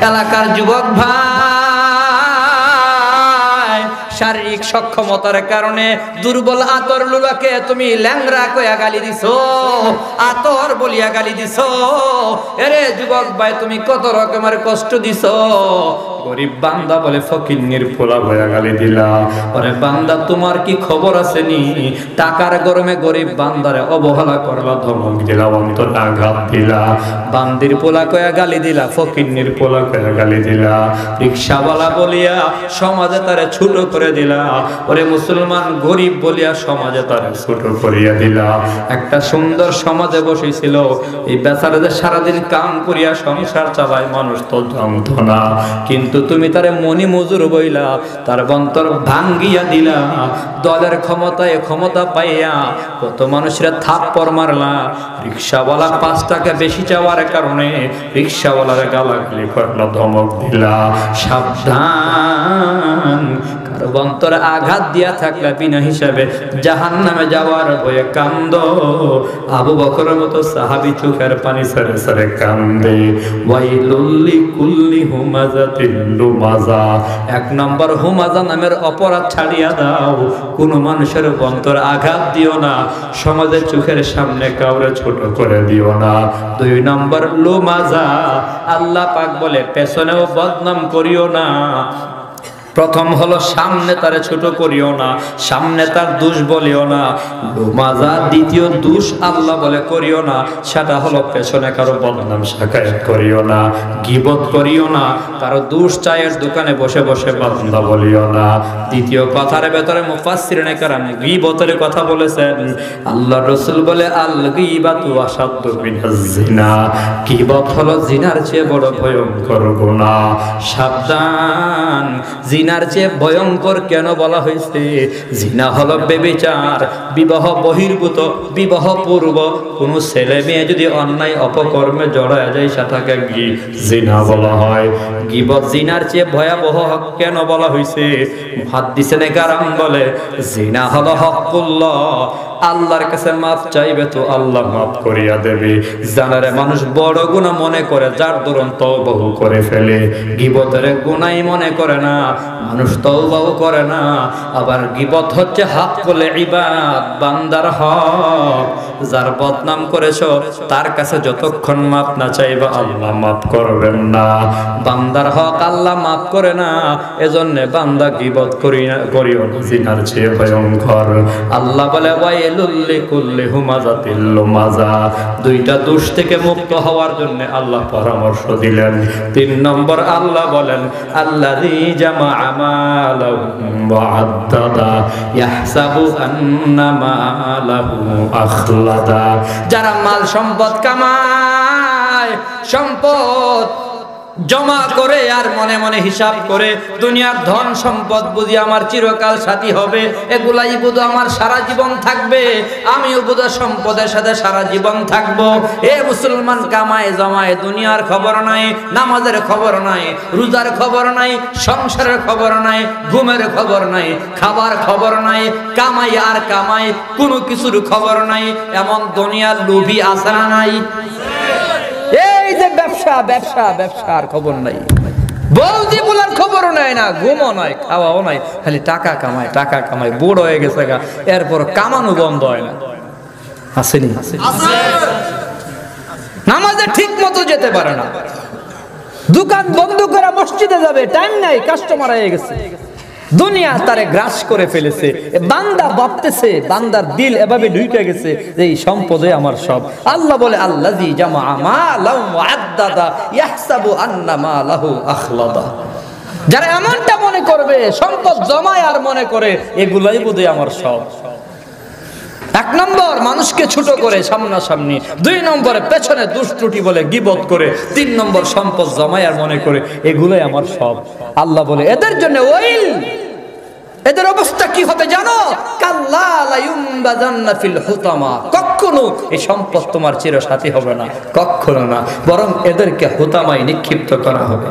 এলাকার যুবক ভাই, শারীরিক সক্ষমতার কারণে দুর্বল আতর লুলাকে তুমি ল্যাংরা কইয়া গালি দিছো, আতর বলিয়া গালি দিছো। এরে যুবক ভাই, তুমি কত রকমের কষ্ট দিছো। গরিব বান্দা বলে ফকিন্নির পোলা হইয়া গালি দিলা। ওরে বান্দা, তোমার কি খবর আছে নি? টাকার গরমে গরিব বান্দারে অবহেলা করলা, ধমক দিলা, অন্তর আঘাত দিলা। বান্দির পোলা কয়া গালি দিলা, ফকিন্নির পোলা কয়া গালি দিলা। রিকশাওয়ালা বলিয়া সমাজে তারে ছোট করে দিলা। ওরে মুসলমান, গরিব বলিয়া সমাজে তারে ছোট করিয়া দিলা। একটা সুন্দর সমাজে বসেছিল, এই বেচারা যে সারাদিন কাম করিয়া সংসার চালায়, মানুষ তো জানত না, কিন্তু তুমি তারে মনি মজুর বইলা, তার বন্তর ভাঙ্গিয়া দিলা। দলের ক্ষমতায় ক্ষমতা পাইয়া কত মানুষের থাপ্পড় মারলা। রিকশাওয়ালা 5 টাকা বেশি চাওয়ার কারণে রিকশাওয়ালার গালাগালি করলা, ধমক দিলা। সাবধান, কারো বন্তরে আঘাত দিয়া থাকলে বিনা হিসাবে জাহান্নামে যাওয়ার ভয়ে কান্দ। আবু বকরের মতো সাহাবী চোখের পানি ছেড়ে ছেড়ে কান্দে। ওয়াইলুল লিকুল্লি হুমাযাতিল লুমাযা। 1 নম্বর, হুমাযা নামের অপরাধ ছাড়িয়া দাও। কোন মানুষের বন্তর আঘাত দিও না, সমাজের চোখের সামনে কাউরে ছোট করে দিও না। 2 নম্বর, লুমাযা, আল্লাহ পাক বলে পেছনেও বদনাম করিও না। প্রথম হলো সামনে তারে ছোট করিও না, সামনে তার দোষ বলিও না। লুমাযা, দ্বিতীয় দোষ আল্লাহ বলে করিও না, সেটা হলো পেছনে কারো বদনাম শাকায়াত করিও না, গীবত করিও না, কারো দোষ চায়ের দোকানে বসে বসে বান্দা বলিও না। দ্বিতীয় কথার ভেতরে মুফাসসিরিনে কেরাম গীবতের কথা বলেছেন। আল্লাহ রাসূল বলে, আল গীবাতু আশাদ্দু মিনাজ জিনা। গীবত হলো জিনার চেয়ে বড় ভয়ঙ্কর গুনাহ। সাবধান, জিনার চেয়ে ভয়ঙ্কর কেন বলা হয়েছে? জিনা হলো ব্যভিচার, বিবাহ বহির্ভূত, বিবাহ পূর্ব কোন ছেলে মেয়ে যদি অন্যায় অপকর্মে জড়ায় যায়, সেটাকে জিনা বলা হয়। গীবত জিনার চেয়ে ভয়াবহ কেন বলা হয়েছে? মুহাদ্দিসিনে কেরাম বলে, জিনা হলো হকুল্লাহ, আল্লাহর কাছে মাফ চাইবে তো আল্লাহ মাফ করিয়া দেবে। জানারে মানুষ বড় গুনাহ মনে করে, যার দরুন তওবা করে ফেলে। গীবতের গুনাহই মনে করে না, মানুষ তওবাও করে না। আবার গীবত হচ্ছে হাক্কুল ইবাদ, বান্দার হক। যার বদনাম করেছো তার কাছে যতক্ষণ মাফ না চাইবা, আল্লাহ মাফ করবেন না। বান্দার হক আল্লাহ মাফ করে না, এজন্য বান্দা গীবত করিও না, জিনার চেয়ে ভয়ঙ্কর। আল্লাহ বলে, ওয়াইলুল লিকুল্লি হুমাযাতিল লুমাযা। 2টা দোষ থেকে মুক্ত হওয়ার জন্য আল্লাহ পরামর্শ দিলেন। 3 নম্বর, আল্লাহ বলেন, আল্লাযী জামাআ মালাহু ওয়া আদ্দাদা ইয়াহসাবু আন্না মালাহু আখলাদা। যারা মাল সম্পদ কামায়, সম্পদ জমা করে আর মনে মনে হিসাব করে, দুনিয়ার ধন সম্পদ বুঝি আমার চিরকাল সাথী হবে, এগুলাই বুধ আমার সারা জীবন থাকবে, আমিও বুধ সম্পদের সাথে সারা জীবন থাকবো। এ মুসলমান, কামায় জমায় দুনিয়ার খবর নাই, নামাজের খবর নাই, রোজার খবর নাই, সংসারের খবর নাই, ঘুমের খবর নাই, খাবার খবর নাই, কামাই আর কামাই, কোনো কিছুর খবর নাই। এমন দুনিয়ার লোভী আছে না নাই? এই যে ব্যবসা ব্যবসা ব্যবসার খবর নাই, বলদি বলার খবরও নাই, না ঘুমও নাই, খাওয়াও নাই, খালি টাকা কামায় টাকা কামায়, বুড়ো হয়ে গেছে গা, এরপর কামানো বন্ধ হয় না। আসেনি? নামাজে ঠিক মতো যেতে পারে না, দোকান বন্ধ করে মসজিদে যাবে, টাইম নাই, কাস্টমার হয়ে গেছে। দুনিয়া তারে গ্রাস করে ফেলেছে। বান্দা ভাবতেছে, বান্দার দিল এভাবে ঢুকে গেছে যে এই সম্পদে আমার সব। আল্লাহ বলে, আল্লাযী জামাআ মালাহু ওয়া আদ্দাদা ইয়াহসাবু আন্না মালাহু আখলাদা। যারা এমনটা মনে করবে, সম্পদ জমায় আর মনে করে এগুলাই বোধহয় আমার সব। 1 নম্বর, মানুষকে ছোট করে সামনাসামনি। 2 নম্বরে পেছনে দুষ্ত্রুটি বলে গীবত করে। 3 নম্বর, সম্পদ জমায় আর মনে করে এগুলাই আমার সব। আল্লাহ বলে, এদের জন্য ওয়াইল, এদের অবস্থা কি হবে জানো? কাল্লা লা ইউমবাযান্না ফিল হুতামা। কখনো এই সম্পদ তোমার চিরসাথী হবে না, কখনো না, বরং এদেরকে হুতামায় নিক্ষিপ্ত করা হবে,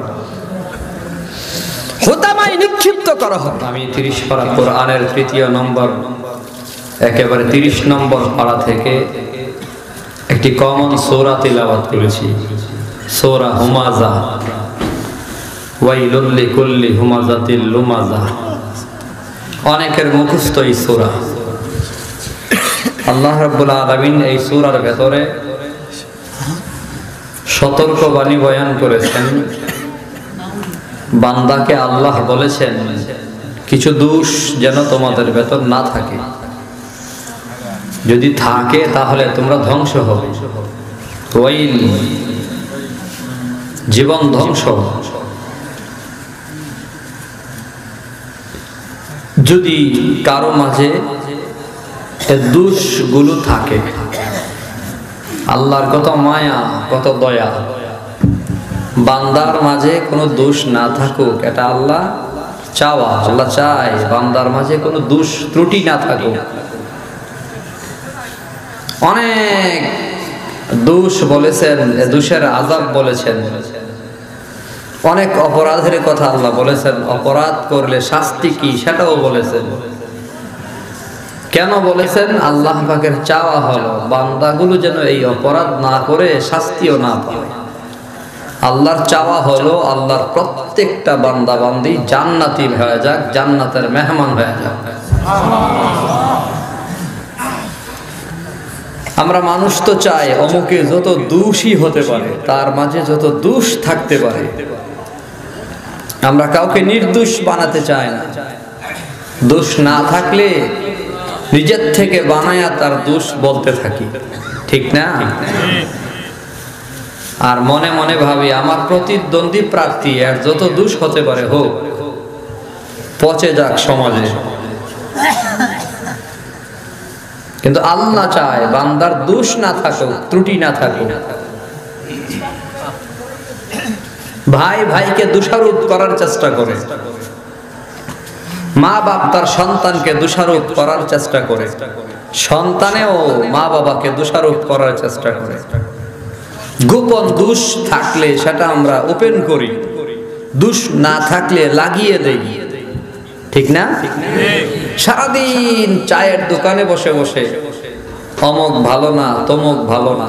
হুতামায় নিক্ষিপ্ত করা হবে। আমি 30 পারা কোরআনের 3য় নম্বর, একেবারে 30 নম্বর পারা থেকে একটি কমন সূরা তিলাওয়াত করেছি, সূরা হুমাযা। ওয়াইলুল লিকুল্লি হুমাযাতিল লুমাযা। অনেকের মুখস্থ এই সূরা। আল্লাহ রাব্বুল আলামিন এই সূরার ভেতরে সতর্কবাণী বয়ান করেছেন। বান্দাকে আল্লাহ বলেছেন কিছু দোষ যেন তোমাদের ভেতর না থাকে, যদি থাকে তাহলে তোমরা ধ্বংস হবে। ওয়াইল, জীবন ধ্বংস। যদি কারো মাঝে এই দোষগুলো থাকে, আল্লাহর কত মায়া কত দয়া, বান্দার মাঝে কোনো দোষ না থাকুক এটা আল্লাহ চাওয়া। আল্লাহ চায় বান্দার মাঝে কোনো দোষ ত্রুটি না থাকুক। অনেক দোষ বলেছেন, দোষের আযাব বলেছেন, অনেক অপরাধের কথা আল্লাহ বলেছেন, অপরাধ করলে শাস্তি কি সেটাও বলেছেন। কেন বলেছেন? আল্লাহ পাকের চাওয়া হলো বান্দাগুলো যেন এই অপরাধ না করে শাস্তিও না পায়। আল্লাহর চাওয়া হলো আল্লাহর প্রত্যেকটা বান্দা বান্দি জান্নাতি হয়ে যাক, জান্নাতের মেহমান হয়ে যাক। আমরা মানুষ তো চাই অমুকে যত দোষী হতে পারে, তার মাঝে যত দোষ থাকতে পারে। আমরা কাউকে নির্দোষ বানাতে চাই না। দোষ না থাকলে নিজের থেকে বানায়া তার দোষ বলতে থাকি, ঠিক না? আর মনে মনে ভাবি আমার প্রতিদ্বন্দ্বী প্রার্থী এর যত দোষ হতে পারে হোক, পচে যাক সমাজে। কিন্তু আল্লাহ চায় বান্দার দোষ না থাকুক, ত্রুটি না থাকুক। ভাই ভাইকে দোষারোপ করার চেষ্টা করে, মা বাপ তার সন্তানকে দোষারোপ করার চেষ্টা করে, সন্তানেও মা বাবাকে দোষারোপ করার চেষ্টা করে। গোপন দোষ থাকলে সেটা আমরা ওপেন করি, দোষ না থাকলে লাগিয়ে দেই, ঠিক না? সারাদিন চায়ের দোকানে বসে বসে অমুক ভালো না, তমুক ভালো না,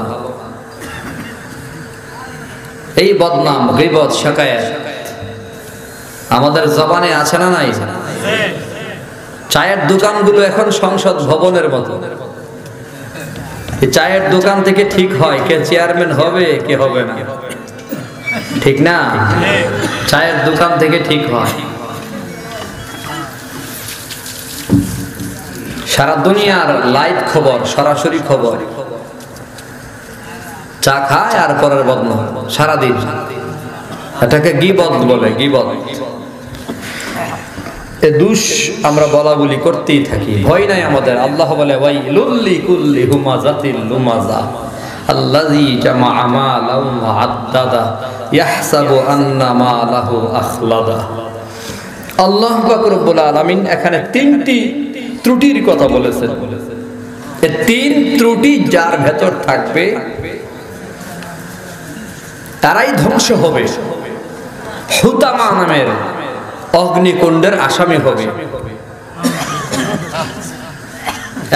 এই বদনাম, গীবত, শিকায়াত আমাদের জবানে আছে না নাই? চায়ের দোকানগুলো এখন সংসদ ভবনের মতো। চায়ের দোকান থেকে ঠিক হয় কে চেয়ারম্যান হবে কে হবে না, ঠিক না? চায়ের দোকান থেকে ঠিক হয়। সারা দুনিয়ার লাইভ খবর, সরাসরি খবর, চা খায় আর পরের বদনাম সারাদিন। এটাকে গীবত বলে, গীবত। এ দোষ আমরা বলা বলি করতেই থাকি, ভয় নাই আমাদের। আল্লাহ বলে ওয়াইলুল লিকুল্লি হুমাযাতিল লুমাযা আল্লাযী জামাআ মালান ওয়া আদ্দাদা ইয়াহসাবু আন্না মালাহু আখলাদা। আল্লাহ পাক রব্বুল আলামিন এখানে তিনটি ত্রুটির কথা বলেছেন। এই তিন ত্রুটি যার ভেতর থাকবে তারাই ধ্বংস হবে, হুতামা নামের অগ্নিকুণ্ডের আসামি হবে।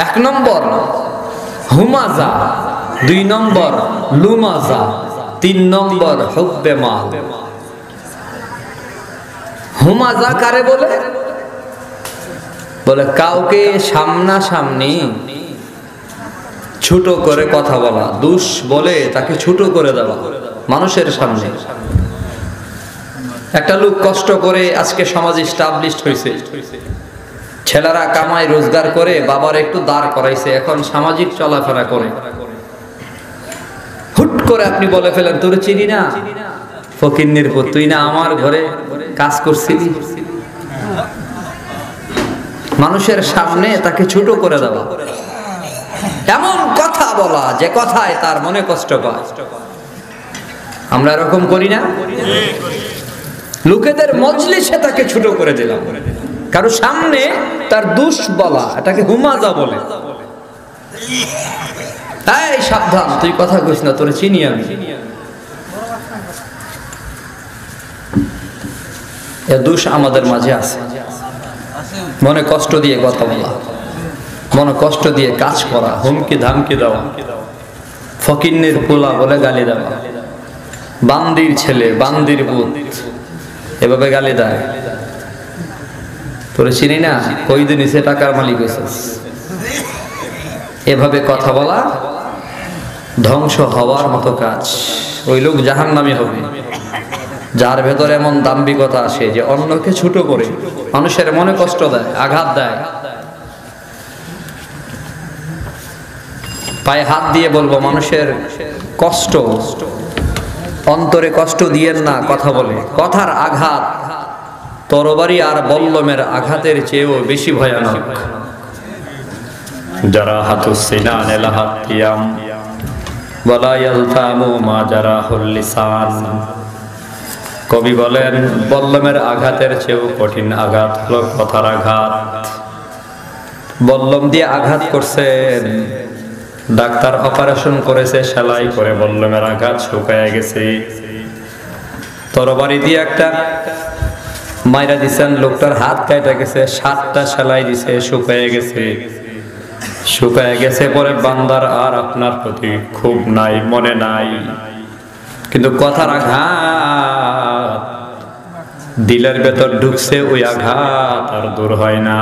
এক নম্বর হুমাযা, দুই নম্বর লুমাযা, তিন নম্বর হুব্বে মাল। হুমাযা কারে বলে? বলে কাউকে সামনাসামনি ছোট করে কথা বলা, দোষ বলে তাকে ছোট করে দেওয়া মানুষের সামনে। একটা লোক কষ্ট করে আজকে সমাজ এস্টাবলিশড হয়েছে, ছেলেরা কামাই রোজগার করে বাবার একটু দাঁড় করাইছে, এখন সামাজিক চলাফেরা করে। হুট করে আপনি বলে ফেলেন তোরে চিনি না, ফকিন্নির পুত, তুই না আমার ঘরে কাজ করছিলি। মানুষের সামনে তাকে ছোট করে দেওয়া, এমন কথা বলা যে কথায় তার মনে কষ্ট পায়। আমরা এরকম করি না? লোকেদের মজলিসে তাকে ছোট করে দিলাম, কারো সামনে তার দোষ বলা, এটাকে হুমাযা বলে। এই সাবধান, তুই কথা কইস না, তোরে চিনি আমি। এ দোষ আমাদের মাঝে আছে। মনে কষ্ট দিয়ে কথা বলা, মনে কষ্ট দিয়ে কাজ করা, হুমকি ধামকি দেওয়া, ফকিন্নির পোলা বলে গালি দেওয়া, বান্দির ছেলে, বান্দির পুত, এভাবে গালি দেয়, তোরে চিনি না, কই দিন সে টাকার মালিক হয়েছিস। এভাবে কথা বলা ধ্বংস হওয়ার মতো কাজ। ওই লোক জাহান্নামী হবে যার ভেতরে এমন দাম্ভিকতা আসে যে অন্যকে ছোট করে মানুষের মনে কষ্ট দেয়, আঘাত দেয়। পায়ে হাত দিয়ে বলবো, মানুষের কষ্ট, অন্তরে কষ্ট দিয়েন না কথা বলে। কথার আঘাত তরবারি আর বল্লমের আঘাতের চেয়েও বেশি ভয়ানক। যারা হাতুস সিনান লাহাত কিয়াম ওয়ালা ইয়ালতামু মা জারাহুল লিসান। কবি বলেন, বল্লমের আঘাতের চেয়েও কঠিন আঘাত হলো কথার আঘাত। বল্লম দিয়ে আঘাত করছেন, ডাক্তার অপারেশন করেছে, সেলাই করে বল্লমের আঘাত শুকায় গেছে। তরবারি দিয়ে একটা মাইরা দিছেন, লোকটার হাত কাটা গেছে, 7টা সেলাই দিছে, শুকায় গেছে। শুকায় গেছে পরে বান্দার আর আপনার প্রতি খুব নাই, মনে নাই, কিন্তু কথার আঘাত দিলের ভেতর ঢুকছে, ওই আঘাত আর দূর হয় না।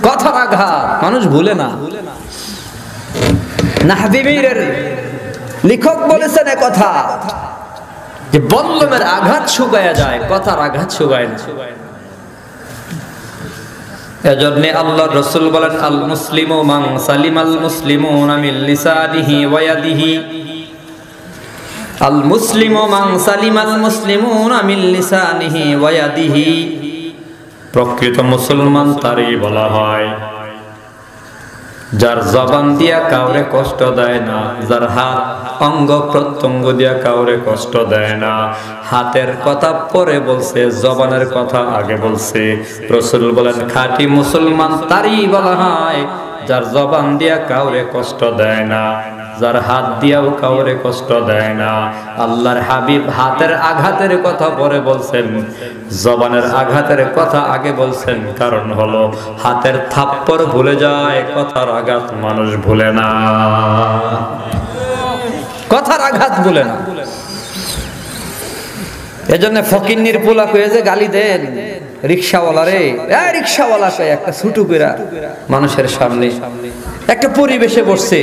কথার আঘাত মানুষ ভুলে না। নাহবিবীরের লেখক বলেছেন কথা যে বল্লমের আঘাত শুকায়া যায়, কথার আঘাত শুকায় না। এজন্য আল্লাহর রাসূল বলেন, আল মুসলিমু মান সালিমাল মুসলিমুনা মিন লিসানিহি ওয়া ইয়াদিহি। আল মুসলিমু মান সালিমাল মুসলিমুনা মিন লিসানিহি ওয়া ইয়াদিহি। প্রকৃত মুসলমান তারই বলা হয় যার জবান দিয়া কাউরে কষ্ট দেয় না, যার হাত অঙ্গ প্রত্যঙ্গ দিয়া কাউরে কষ্ট দেয় না। হাতের কথা পরে বলছে, জবানের কথা আগে বলছে। রাসূল বলেন, খাঁটি মুসলমান তারই বলা হয় যার জবান দিয়া কাউরে কষ্ট দেয় না, যার হাত দিয়াও কাউরে কষ্ট দেয় না। আল্লাহর হাবিব হাতের আঘাতের কথা পরে বলছেন, জবানের আঘাতের কথা আগে বলছেন। কারণ হলো হাতের থাপ্পড় ভুলে যায়, কথার আঘাত মানুষ ভুলে না। কথার আঘাত ভুলে না। এজন্য ফকিন্নির পোলা কয়ে যে গালি দেন রিকশাওয়ালারে, রিকশাওয়ালা কয়ে একটা ছুটু কইরা মানুষের সামনে একটা পরিবেশে বসছে,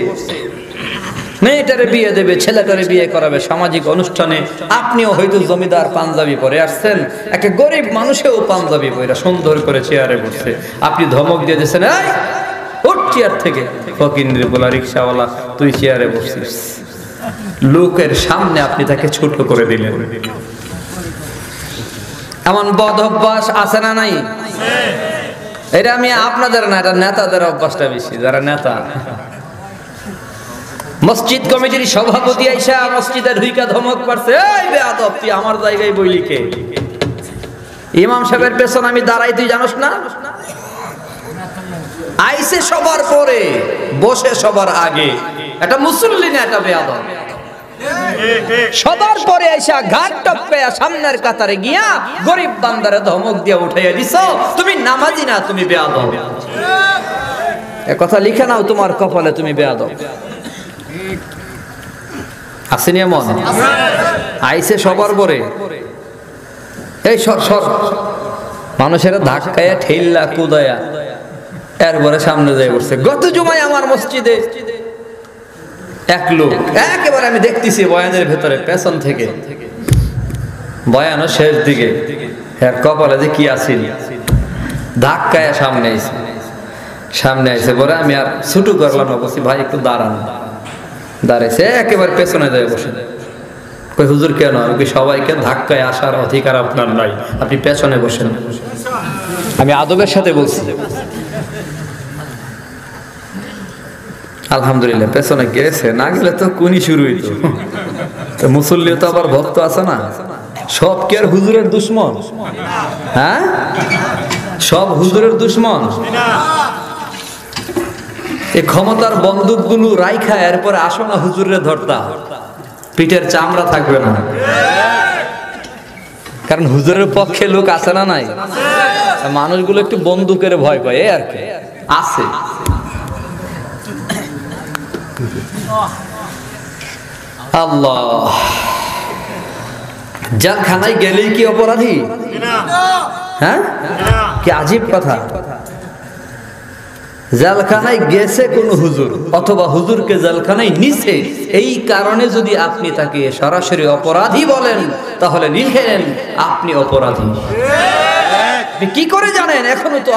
মেয়েটারে বিয়ে দেবে, ছেলেটারে বিয়ে করাবে, সামাজিক অনুষ্ঠানে আপনিও হয়তো জমিদার পাঞ্জাবি পরে আসছেন, একটা গরিব মানুষেও পাঞ্জাবি পরে সুন্দর করে চেয়ারে বসছে, আপনি ধমক দিয়ে দিয়েছেন, এই ওঠ চেয়ার থেকে। ফকিন্নির পোলা রিকশাওয়ালা, তুই চেয়ারে বসছিস। লোকের সামনে আপনি তাকে ছোট করে দিলেন। এমন বদ অভ্যাস আছে না নাই? এটা আমি আপনাদের না, এটা নেতাদের অভ্যাসটা বেশি। যারা নেতা, মসজিদ কমিটির সভাপতি আইসা মসজিদে ঢুইকা ধমক পারছে, এই বেয়াদব তুই আমার জায়গায় বইলি কে? ইমাম সাহেবের পেছন আমি দাঁড়াই, তুই জানোস না? আইসে সবার পরে, বসে সবার আগে। এটা মুসল্লি না, এটা বেয়াদব। সবার পরে আইসা ঘাট টপকায়া সামনের কাতারে গিয়া গরিব বান্দারে ধমক দিয়া উঠাইয়া দিছো, তুমি নামাজি না, তুমি বেয়াদব। এ কথা লিখে নাও তোমার কপালে, তুমি বেয়াদব। আসেনি এমন? আইসে সবার পরে, এই সর মানুষের ধাক্কায়া ঠেল্লা কুদায়া এরপরে সামনে যাই বসছে। গত জুমায় আমার মসজিদে এক লোক, একেবারে আমি দেখতেছি বয়ানের ভেতরে পেছন থেকে, বয়ানের শেষ দিকে এর কপালে যে কি আসিল, ধাক্কায়া সামনে আইসে পরে আমি আর ছুটু করলাম না, বলছি ভাই একটু দাঁড়ান। দাঁড়াইছে, একেবারে পেছনে যায় বসে। কই হুজুর কেন? আমি সবাইকে ধাক্কায় আসার অধিকার আপনার নাই, আপনি পেছনে বসেন। আমি আদবের সাথে বলছি। আলহামদুলিল্লাহ পেছনে গেছে, না গেলে তো কোনই শুরু হইতো। তো মুসল্লিও তো আবার ভক্ত আছে না, সব কি আর হুজুরের দুশ্মন? হ্যাঁ, সব হুজুরের দুশ্মন? এই ক্ষমতার বন্দুকগুলো রাইখা এরপরে আসো না হুজুরের ধরতা, পিঠের চামড়া থাকবে না। কারণ হুজুরের পক্ষে লোক আছে না নাই? মানুষগুলো একটু বন্দুকের ভয় পায়, আর কি আছে। আল্লাহ, জেলখানায় গেলেই কি অপরাধী? হ্যাঁ, কি আজীব কথা। জেলখানায় গেছে কোন হুজুর অথবা হুজুরকে জেলখানায় নিছে, এই কারণে যদি আপনি তাকে সরাসরি অপরাধী বলেন তাহলে লিখেন আপনি অপরাধী। আপনি কি করে জানেন? এখনো তো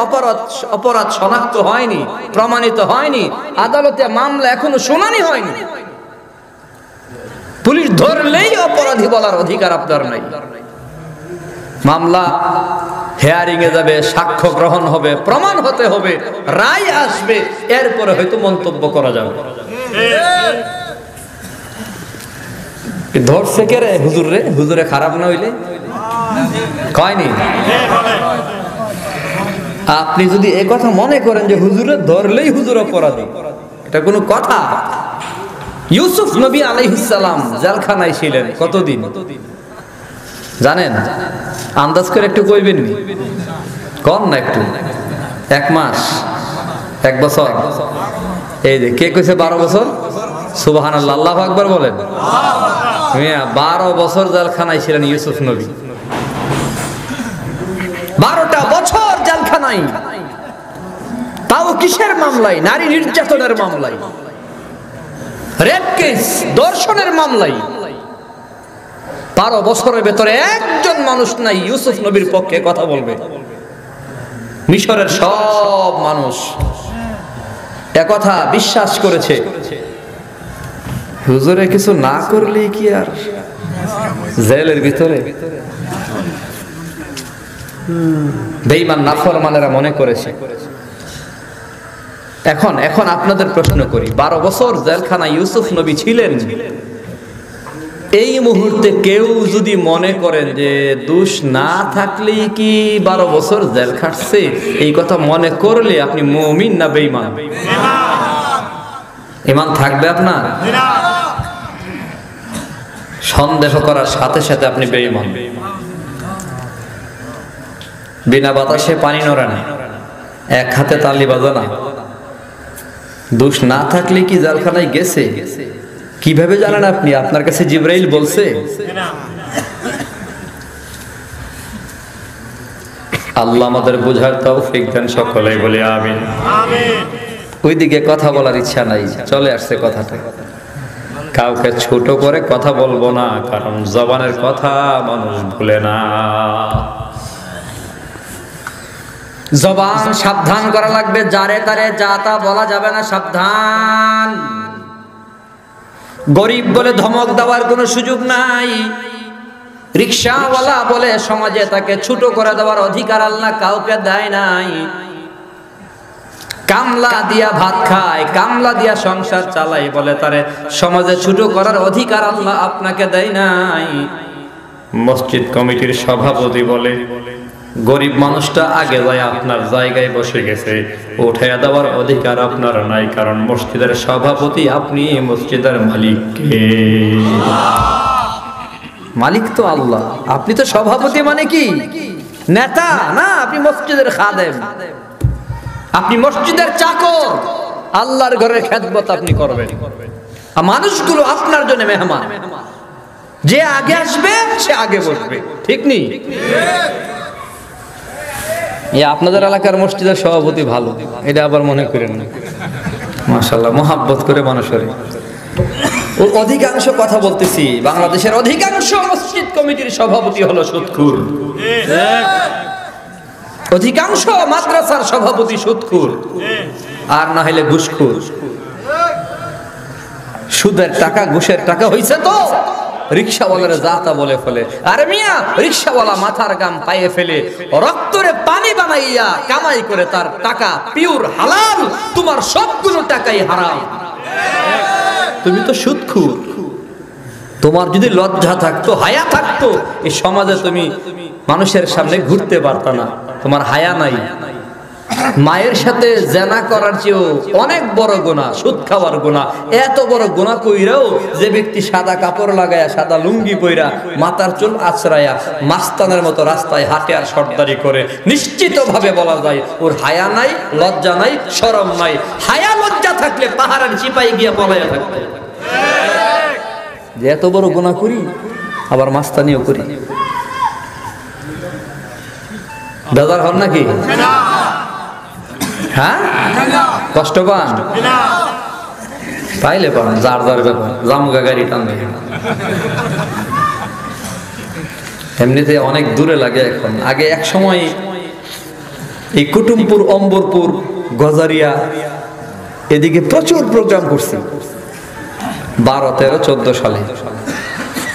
অপরাধ শনাক্ত হয়নি, প্রমাণিত হয়নি, আদালতে মামলা এখনো শুনানি হয়নি। পুলিশ ধরলেই অপরাধী বলার অধিকার আপনার নাই। মামলা হেয়ারিং এ যাবে, সাক্ষ্য গ্রহণ হবে, প্রমাণ হতে হবে, রায় আসবে, এরপরে হয়তো মন্তব্য করা যাবে। ধরছে কে রে? হুজুর রে, হুজুরে খারাপ না হইলে কয়নি। আপনি যদি এ কথা মনে করেন যে হুজুরে ধরলেই হুজুর অপরাধী, এটা কোনো কথা? ইউসুফ নবী আলাইহিস সালাম জেলখানায় ছিলেন কতদিন জানেন? আন্দাজ করে একটু কইবেন নি? কম না একটু? 1 মাস, 1 বছর? এই যে কে কইছে 12 বছর? সুবহানাল্লাহ, আল্লাহু আকবার বলেন। 12 বছর জেলখানায় ছিলেন ইউসুফ নবী। 12টা বছর জেলখানায়, তাও কিসের মামলায়? নারী নির্যাতনের মামলায়, রেপ কেস, ধর্ষণের মামলায়। 12 বছরের ভেতরে একজন মানুষ নাই ইউসুফ নবীর পক্ষে কথা বলবে। মিশরের সব মানুষ একথা বিশ্বাস করেছে, হুজুরে কিছু না করলে কি আর জেলের ভিতরে? বেঈমান নাফরমানেরা মনে করেছে। এখন আপনাদের প্রশ্ন করি, 12 বছর জেলখানায় ইউসুফ নবী ছিলেন, এই মুহূর্তে কেউ যদি মনে করেন যে দোষ না থাকলেই কি 12 বছর জেল খাটছে, এই কথা মনে করলে আপনি মুমিন না বেঈমান? ঈমান থাকবে আপনার? সন্দেহ করার সাথে সাথে আপনি বেঈমান। বিনা বাতাসে পানি নড়ে না, এক হাতে তালি বাজে না। দোষ না থাকলে কি জেলখানায় গেছে? কিভাবে জানেন আপনি? আপনার কাছে জিবরাইল বলছে? আল্লাহ আমাদের বুঝার তৌফিক দেন, সকলেই বলি আমিন। ওইদিকে কথা বলার ইচ্ছা নাই, চলে আসছে কথাটা। কাউকে ছোট করে কথা বলবো না, কারণ জবানের কথা মানুষ ভুলে না। জবান সাবধান করা লাগবে, যারে তারে যা তা বলা যাবে না, সাবধান। গরিব বলে ধমক দেওয়ার কোনো সুযোগ নাই। রিকশাওয়ালা বলে সমাজে তাকে ছোট করে দেওয়ার অধিকার আল্লাহ কাউকে দেয় নাই। কামলা দিয়া ভাত খায়, কামলা দিয়া সংসার চালাই বলে তারে সমাজে ছোট করার অধিকার আল্লাহ আপনাকে দেয় নাই। মসজিদ কমিটির সভাপতি বলে গরিব মানুষটা আগে যায় আপনার জায়গায় বসে গেছে, উঠাইয়া দেওয়ার অধিকার আপনার নাই, কারণ মসজিদের সভাপতি আপনি, মসজিদের মালিক কে? মালিক তো আল্লাহ, আপনি তো সভাপতি মানে কি নেতা না, আপনি মসজিদের খাদেম, আপনি মসজিদের চাকর। আল্লাহর ঘরের খেদমত আপনি করবেন, আর মানুষগুলো আপনার জন্য মেহমান। যে আগে আসবে সে আগে বসবে, ঠিক নেই? আপনাদের এলাকার মসজিদের সভাপতি ভালো, এটা আবার মনে করেন না। মাশাআল্লাহ, মহাব্বত করে মানুষের। অধিকাংশ কথা বলতেছি, বাংলাদেশের অধিকাংশ মসজিদ কমিটির সভাপতি হলো সুদখোর। অধিকাংশ মাদ্রাসার সভাপতি সুদখোর, আর না হলে ঘুষখোর। সুদের টাকা, ঘুষের টাকা হইছে তো রিকশাওয়ালার জাতা বলে ফেলে। আরে মিয়া, রিকশাওয়ালা মাথার গাম পায়ে ফেলে রক্তরে পানি বানাইয়া কামাই করে তার টাকা পিওর হালাল, তোমার সবগুলো টাকাই হারাম। তুমি তো সুদখোর। তোমার যদি লজ্জা থাকতো, হায়া থাকতো, এই সমাজে তুমি মানুষের সামনে ঘুরতে পারতা না। তোমার হায়া নাই। মায়ের সাথে জেনা করার চেয়েও অনেক বড় গুনাহ সুদ খাওয়ার গুনাহ। এত বড় গুনাহ কইরাও যে ব্যক্তি সাদা কাপড় লাগায়া, সাদা লুঙ্গি পইরা, মাথার চুল আছড়ায়া মাস্তানের মতো রাস্তায় হাঁটে আর সর্দারি করে, নিশ্চিতভাবে বলা যায় ওর হায়া নাই, লজ্জা নাই, শরম নাই। হায়া লজ্জা থাকলে পাহাড়ের চিপাই গিয়া পলাইয়া থাকতো। যে এত বড় গুনাহ করি, আবার মাস্তানিও করি। বেজার হন নাকি? হ্যাঁ, কষ্ট পান? পাইলে পান, যার যার ব্যাপার। জামুগা গাড়ি টানবে, এমনিতে অনেক দূরে লাগে এখন। আগে এক সময় এই কুটুমপুর, অম্বরপুর, গজারিয়া এদিকে প্রচুর প্রোগ্রাম করছি 12, 13, 14 সালে,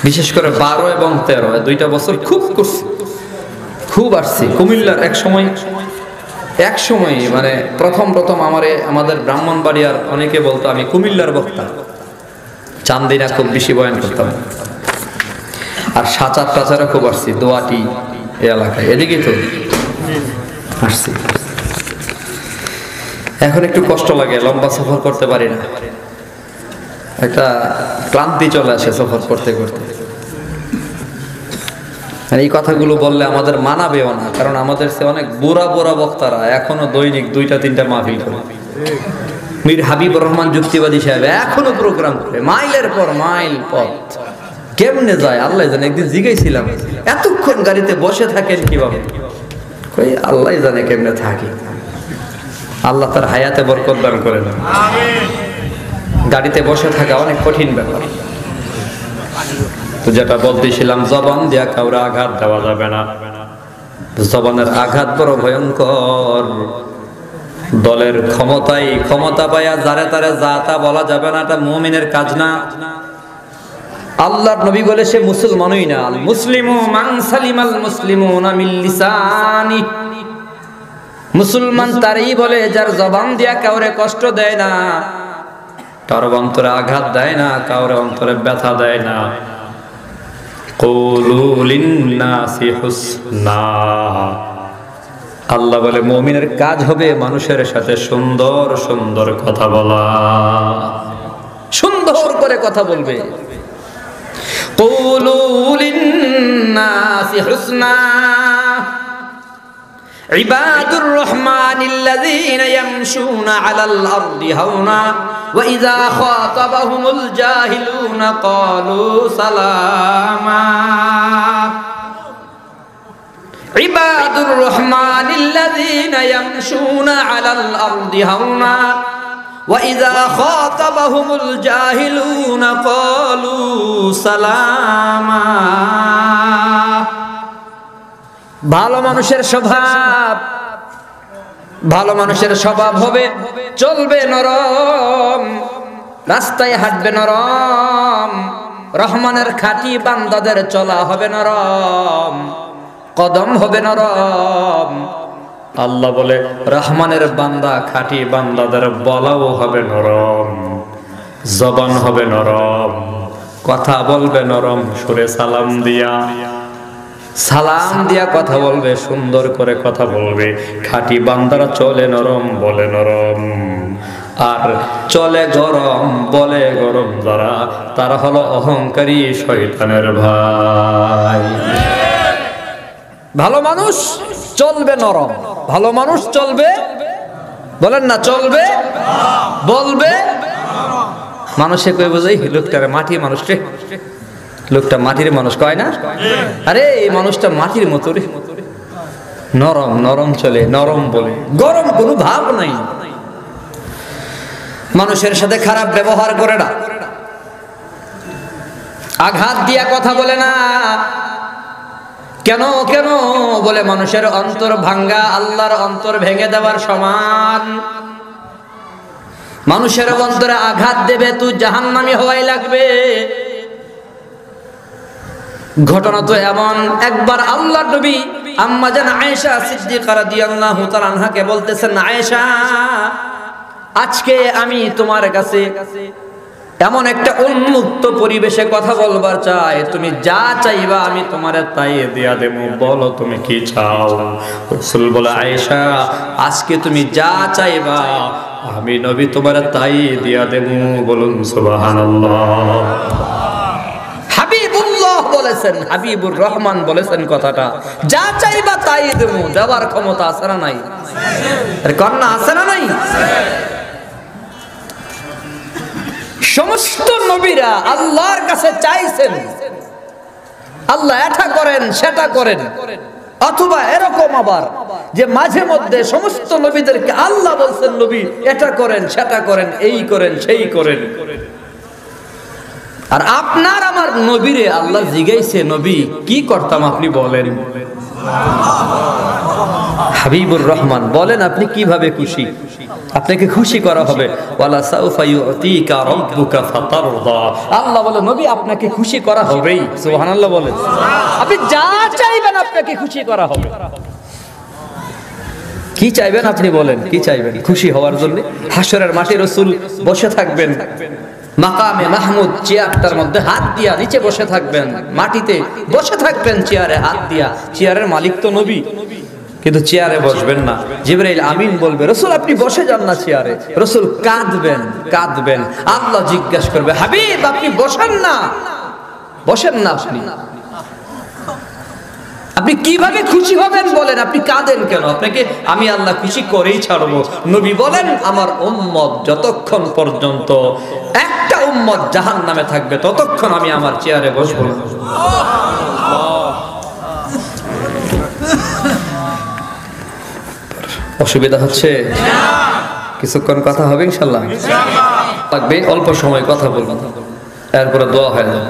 বিশেষ করে 12 এবং 13 দুইটা বছর খুব করছি, খুব আসছি। কুমিল্লার এক সময় মানে প্রথম আমাদের ব্রাহ্মণবাড়িয়ার অনেকে বলতো আমি কুমিল্লার বক্তা। চান্দিনা খুব বেশি বয়ান করতাম, আর সাচার টাচারা খুব আসছি, দোয়াটি এই এলাকায়, এদিকে তো আসছি। এখন একটু কষ্ট লাগে, লম্বা সফর করতে পারি না, একটা ক্লান্তি চলে আসে সফর করতে করতে। এই কথাগুলো বললে আমাদের মানাবেও না, কারণ আমাদের সে অনেক বুড়া বক্তারা এখনো দৈনিক 2-3টা মাহফিল করে। মীর হাবিবুর রহমান যুক্তিবাদী সাহেব এখনো প্রোগ্রাম করে, মাইলের পর মাইল পথ। কেমনে যায় আল্লাহ জানে। একদিন জিজ্ঞাসিলাম, এতক্ষণ গাড়িতে বসে থাকেন কিভাবে? কই আল্লাহ জানে কেমনে থাকি। আল্লাহ তার হায়াতে বরকত দান করেন। গাড়িতে বসে থাকা অনেক কঠিন ব্যাপার। তো যেটা বলতেছিলাম, জবান দিয়া কাউরে আঘাত দেওয়া যাবে না। জবানের আঘাত বড় ভয়ঙ্কর। দলের ক্ষমতা পাইয়া যারে তারে যা তা বলা যাবে না, এটা মুমিনের কাজ না। আল্লাহর নবী বলে সে মুসলমানই না। আল মুসলিমু মান সালিমাল মুসলিমুনা মিন লিসানি। মুসলমান তারই বলে যার জবান দিয়া কাউরে কষ্ট দেয় না, কারো অন্তরে আঘাত দেয় না, কাউরে অন্তরে ব্যথা দেয় না। কুলু লিন্নাসি হুসনা। আল্লাহ বলে মুমিনের কাজ হবে মানুষের সাথে সুন্দর সুন্দর কথা বলা, সুন্দর করে কথা বলবে। কুলু লিন্নাসি হুসনা। ইবাদুর রহমানিল্লাযীনা ইয়ামশুনা আলাল আরদি হাওনা ওয়া ইযা খাতাবাহুমুল জাহিলুনা ক্বালু সালামা। ইবাদুর রহমানিল্লাযীনা ইয়ামশুনা আলাল আরদি হাওনা ওয়া ইযা খাতাবাহুমুল জাহিলুনা ক্বালু সালামা। ভালো মানুষের স্বভাব হবে, চলবে নরম, রাস্তায় হাঁটবে নরম। রহমানের খাঁটি বান্দাদের চলা হবে নরম, কদম হবে নরম। আল্লাহ বলে রহমানের বান্দা, খাঁটি বান্দাদের বলাও হবে নরম, জবান হবে নরম, কথা বলবে নরম সুরে, সালাম দিয়া কথা বলবে, সুন্দর করে কথা বলবে। খাঁটি বান্দারা চলে নরম, বলে নরম। আর চলে গরম, বলে গরম যারা, তারা হলো অহংকারী শয়তানের ভাই। ভালো মানুষ চলবে নরম, ভালো মানুষ চলবে, বলেন না চলবে, বলবে। মানুষে কই বোঝাই লোকটারে মাটির মানুষ রে, লোকটা মাটির মানুষ কয় না? আরে এই মানুষটা মাটির মতো রে, নরম নরম চলে, নরম বলে, গরম কোনো ভাব নাই। মানুষের সাথে খারাপ ব্যবহার করে না, আঘাত দিয়া কথা বলে না। কেন বলে মানুষের অন্তর ভাঙ্গা আল্লাহর অন্তর ভেঙে দেওয়ার সমান। মানুষের অন্তরে আঘাত দেবে, তুই জাহান্নামী হওয়াই লাগবে। ঘটনা তো এমন, একবার আল্লাহর নবী আম্মা জান আয়েশা সিদ্দিকা রাদিয়াল্লাহু তাআলা আনহাকে বলতেছেন, আয়েশা আজকে আমি তোমার কাছে এমন একটা উন্মুক্ত পরিবেশে কথা বলবার চাই, তুমি যা চাইবা আমি তোমারে তাই দিয়া দেব, বলো তুমি কি চাও। রাসূল বলে, আয়েশা আজকে তুমি যা চাইবা আমি নবী তোমারে তাই দিয়া দেব, বলুন সুবহানাল্লাহ। হাবিবুল্লাহ বলেছেন, হাবিবুর রহমান বলেছেন কথাটা, যা চাইবা তাই দেব। দেওয়ার ক্ষমতা আছে না নাই? আরে কন্যা আছে না নাই? সমস্ত নবীরা আল্লাহর কাছে চাইছেন, আল্লাহ এটা করেন সেটা করেন, অথবা এরকম আবার যে মাঝে মধ্যে সমস্ত নবীদেরকে আল্লাহ বলছেন নবী এটা করেন সেটা করেন, এই করেন সেই করেন। আর আপনার আমার নবীরে আল্লাহ জিগাইছে নবী কি করতাম আপনি বলেন। হাবিবুর রহমান বলেন আপনি কিভাবে খুশি, আপনাকে খুশি করা হবে। ওয়ালা সাউফা ইউতিকা রাব্বুকা ফাতারদা, আল্লাহ বলে নবী আপনাকে খুশি করা হবেই। সুবহানাল্লাহ বলেন, আপনি যা চাইবেন আপনাকে খুশি করা হবে। কি চাইবেন আপনি বলেন, কি চাইবেন খুশি হওয়ার জন্য? হাসরের মাঠে রাসূল বসে থাকবেন মাকামে মাহমুদ, চেয়ারটার মধ্যে হাত দিয়া নিচে বসে থাকবেন, মাটিতে বসে থাকবেন চেয়ারে হাত দিয়া। চেয়ারের মালিক তো নবী, কিন্তু চেয়ারে বসবেন না। জিবরাইল আমিন বলবে রাসূল আপনি বসে যান না চেয়ারে। রাসূল কাঁদবেন কাঁদবেন, আল্লাহ জিজ্ঞাসা করবে হাবিব আপনি বসেন না, বসেন না আপনি কিভাবে খুশি হবেন বলেন, আপনি কাঁদেন কেন? আপনাকে আমি আল্লাহ খুশি করেই ছাড়বো। নবী বলেন আমার উম্মত যতক্ষণ পর্যন্ত একটা উম্মত জাহান্নামে থাকবে ততক্ষণ আমি আমার চেয়ারে বসবো না। অসুবিধা হচ্ছে? কিছুক্ষণ কথা হবে ইনশাআল্লাহ, লাগবে অল্প সময় কথা বলবো, এরপরে দোয়া হয়ে যাবে।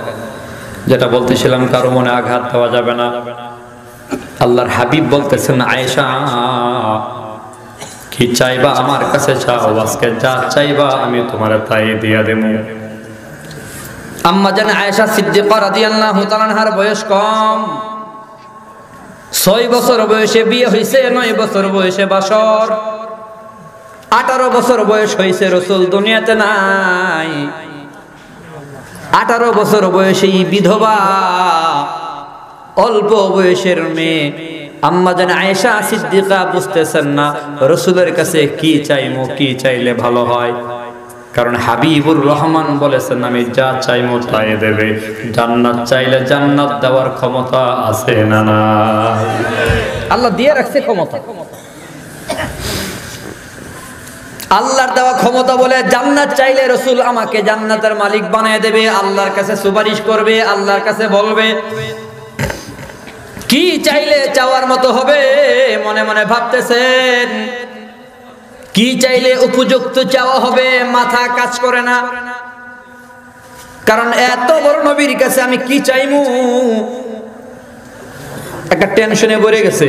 যেটা বলতেছিলাম কারো মনে আঘাত দেওয়া যাবে না। আল্লাহর হাবিব বলতেছেন আয়েশা কি চাইবা আমার কাছে চাও, আজকে যা চাইবা আমি তোমার তাই দিয়া দেব। আম্মা জান আয়েশা সিদ্দিকা রাদিয়াল্লাহু তাআলা আনহার বয়স কম, 6 বছর বয়সে বিয়ে হয়েছে, 9 বছর বয়সে বাসর, 18 বছর বয়স হয়েছে রাসূল দুনিয়াতে নাই। 18 বছর বয়সে বিধবা অল্প বয়সের মেয়ে আম্মা জান আয়েশা সিদ্দিকা বুঝতেছেন না রাসূলের কাছে কি চাইমু, কি চাইলে ভালো হয়। কারণ হাবিবুর রহমান বলেছেন আমি যা চাইমু তাই দেবে। জান্নাত চাইলে জান্নাত দেওয়ার ক্ষমতা আছে না না? আল্লাহ দিয়ে রাখছে ক্ষমতা। আল্লাহর দেওয়া ক্ষমতা বলে জান্নাত চাইলে রাসূল আমাকে জান্নাতের মালিক বানিয়ে দেবে, আল্লাহর কাছে সুপারিশ করবে, আল্লাহর কাছে বলবে। কি চাইলে চাওয়ার মতো হবে মনে মনে ভাবতেছেন, কি চাইলে উপযুক্ত চাওয়া হবে মাথা কাজ করে না। কারণ এত বড় নবীর কাছে আমি কি চাইমু একটা টেনশনে ভরে গেছে।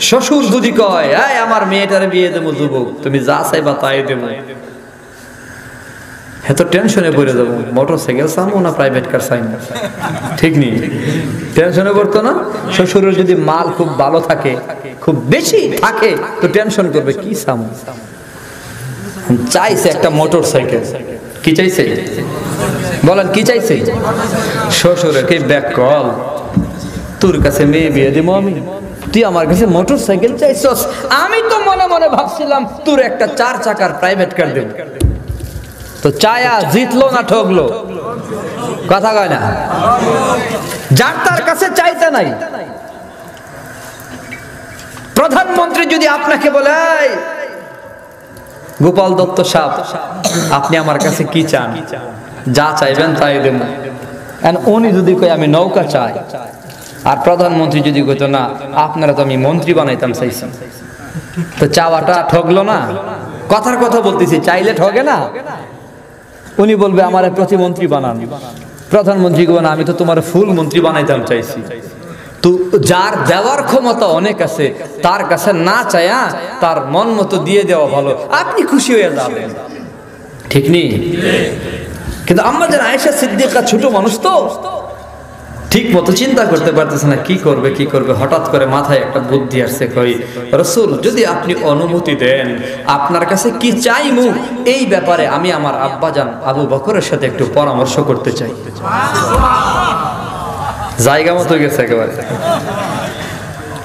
শ্বশুর যদি কয় এই আমার মেয়েটার বিয়ে দেবো যুবক, তুমি যা চাইবা তাই দেবো, এত টেনশনে পড়ে যাবো। মোটরসাইকেল চাইবো না প্রাইভেট কার চাইবো, ঠিক নেই? টেনশনে পড়তো না? শ্বশুরের যদি মাল খুব ভালো থাকে, খুব বেশি থাকে, তো টেনশন করবে কি চাইবো। চাইছে একটা মোটরসাইকেল। কি চাইছে বলেন, কি চাইছে? শ্বশুরের কি ব্যাক কল, তোর কাছে মেয়ে বিয়ে দেবো আমি, তুই আমার কাছে মোটরসাইকেল চাইছস। আমি তো মনে মনে ভাবছিলাম তোর একটা 4 চাকার প্রাইভেট কার দেব। তো চায়া জিতলো না ঠকলো? কথা কয় না? যার তার কাছে চাইতে নাই। প্রধানমন্ত্রী যদি আপনাকে বলে গোপাল দত্ত সাহেব আপনি আমার কাছে কি চান, যা চাইবেন তাই দেব। উনি যদি কয় আমি নৌকা চাই, আর প্রধানমন্ত্রী যদি কইতো না আপনারা তো আমি মন্ত্রী বানাইতাম চাইছি, তো চাওয়াটা ঠকলো না? কথার কথা বলতেছি, চাইলে ঠকে না? উনি বলবে আমার প্রতিমন্ত্রী বানান, প্রধানমন্ত্রী কইবে না আমি তো তোমার ফুল মন্ত্রী বানাইতাম চাইছি। তো যার দেওয়ার ক্ষমতা অনেক আছে তার কাছে না চায়া তার মন মতো দিয়ে দেওয়া ভালো, আপনি খুশি হয়ে যাবেন, ঠিক নেই? কিন্তু আম্মা জান আয়েশা সিদ্দিকা ছোট মানুষ তো ঠিক মতো চিন্তা করতে পারতেছে না কি করবে কি করবে। হঠাৎ করে মাথায় একটা বুদ্ধি আসছে, কই রাসূল যদি আপনি অনুমতি দেন আপনার কাছে কি চাইমু এই ব্যাপারে আমি আমার আব্বাজান আবু বকরের সাথে একটু পরামর্শ করতে চাই। জায়গা মতো গেছে একেবারে।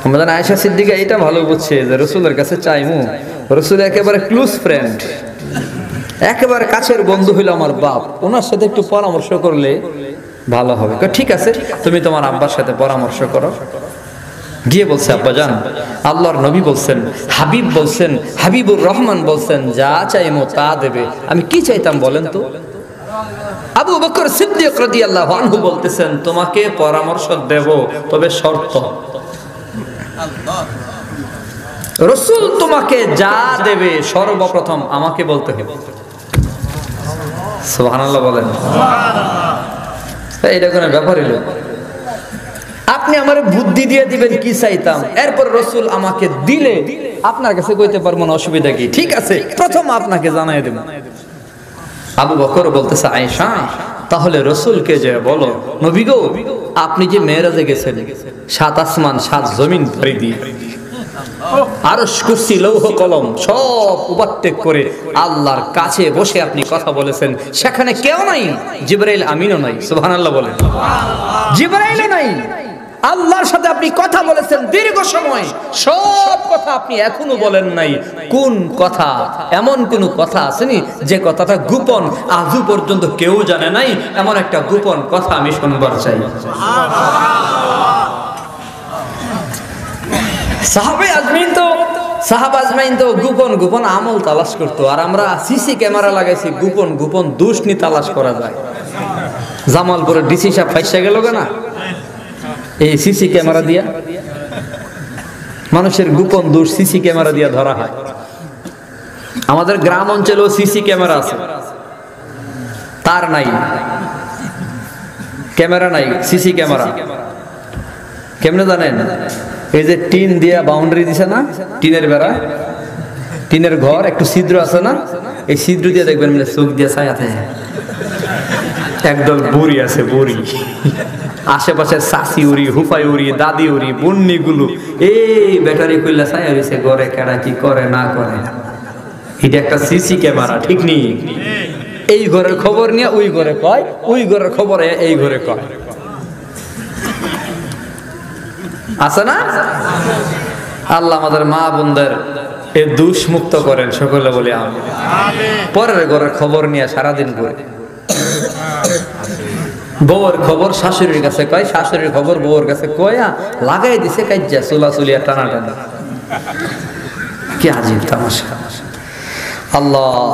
আম্মা জান আয়েশা সিদ্দিকা এটা ভালো বুঝছে যে রাসূলের কাছে চাইমু, রাসূল একেবারে ক্লোজ ফ্রেন্ড, একেবারে কাছের বন্ধু হইল আমার বাপ, ওনার সাথে একটু পরামর্শ করলে ভালো হবে। ঠিক আছে তুমি তোমার আব্বার সাথে পরামর্শ করো। গিয়ে বলছে আব্বাজান আল্লাহর নবী বলছেন, হাবিব বলছেন, হাবিবুর রহমান বলছেন যা চাইমো তা দেবে। আমি কি চাইতাম বলেন তো? আবু আবু বকর সিদ্দিক রাদিয়াল্লাহু আনহু বলতেছেন, তোমাকে পরামর্শ দেব, তবে শর্ত, রাসূল তোমাকে যা দেবে সর্বপ্রথম আমাকে বলতে হবে। সুবহানাল্লাহ বলেন। এটা কোনো ব্যাপার হলো? আপনি আমার বুদ্ধি দিয়ে দিবেন কি চাইতাম, এরপর রাসূল আমাকে দিলে আপনার কাছে কইতে পারবো না, অসুবিধা কি? ঠিক আছে, প্রথম আপনাকে জানাই দেব। আবু বকর বলতেছে, আয়েশা তাহলে রাসূলকে যে বলো, নবী গো আপনি যে মেরাজে গেছেন, 7 আসমান 7 জমিন পাড়ি দিয়ে আরশ কুরসি লৌহ কলম সব ওভারটেক করে আল্লাহর কাছে বসে আপনি কথা বলেছেন, সেখানে কেউ নাই, জিবরাইল আমিনও নাই। সুবহানাল্লাহ বলেন। জিবরাইলও নাই, আল্লাহর সাথে আপনি কথা বলেছেন দীর্ঘ সময়, সব কথা আপনি এখনো বলেন নাই। কোন কথা? এমন কোন কথা আসেনি যে কথাটা গোপন, আজও পর্যন্ত কেউ জানে নাই, এমন একটা গোপন কথা আমি শুনবার চাই। সাহাবা আজমাইন তো গোপন গোপন আমল তালাশ করতো, আর আমরা সিসি ক্যামেরা লাগাইছি, গোপন গোপন দুষ্নি তালাশ করা যায়। জামালপুরের ডিসি সাহেব ফাইসা গেল না এই সিসি ক্যামেরা দিয়া, মানুষের গোপন দোষ সিসি ক্যামেরা দিয়া ধরা হয়। আমাদের গ্রাম অঞ্চলেও সিসি ক্যামেরা আছে, তার নাই, ক্যামেরা নাই, সিসি ক্যামেরা। কেমনে জানেন? এই যে টিন দিয়া বাউন্ডারি দিছে না, টিনের বেড়া, টিনের ঘর, একটু ছিদ্র আছে না, এই ছিদ্র দিয়ে দেখবেন চোখ দিয়ে ছায়াতে একদল বুড়ি আছে, বুড়ি আশেপাশে চাষি উড়ি, হুফাই উড়ি, দাদি উড়ি, বন্নি গুলো এই ব্যাটারি কইলা ছায়া রয়েছে, ঘরে কেডা কি করে না করে। এটা একটা সিসি ক্যামেরা, ঠিক নেই? এই ঘরের খবর নিয়ে ওই ঘরে কয়, ওই ঘরের খবর এই ঘরে কয়, আছে না? আল্লাহ আমাদের মা বোনদের এ দোষ মুক্ত করেন, সকলে বলি আমিন। পরের ঘরের খবর নিয়ে সারাদিন ঘুরে, বউর খবর শাশুড়ির কাছে কয়, শাশুড়ির খবর বউর কাছে কয়া লাগাই দিছে কাজ্জা, চুলাচুলিয়া টানা টানা। কি আজীব তামাশা! আল্লাহ।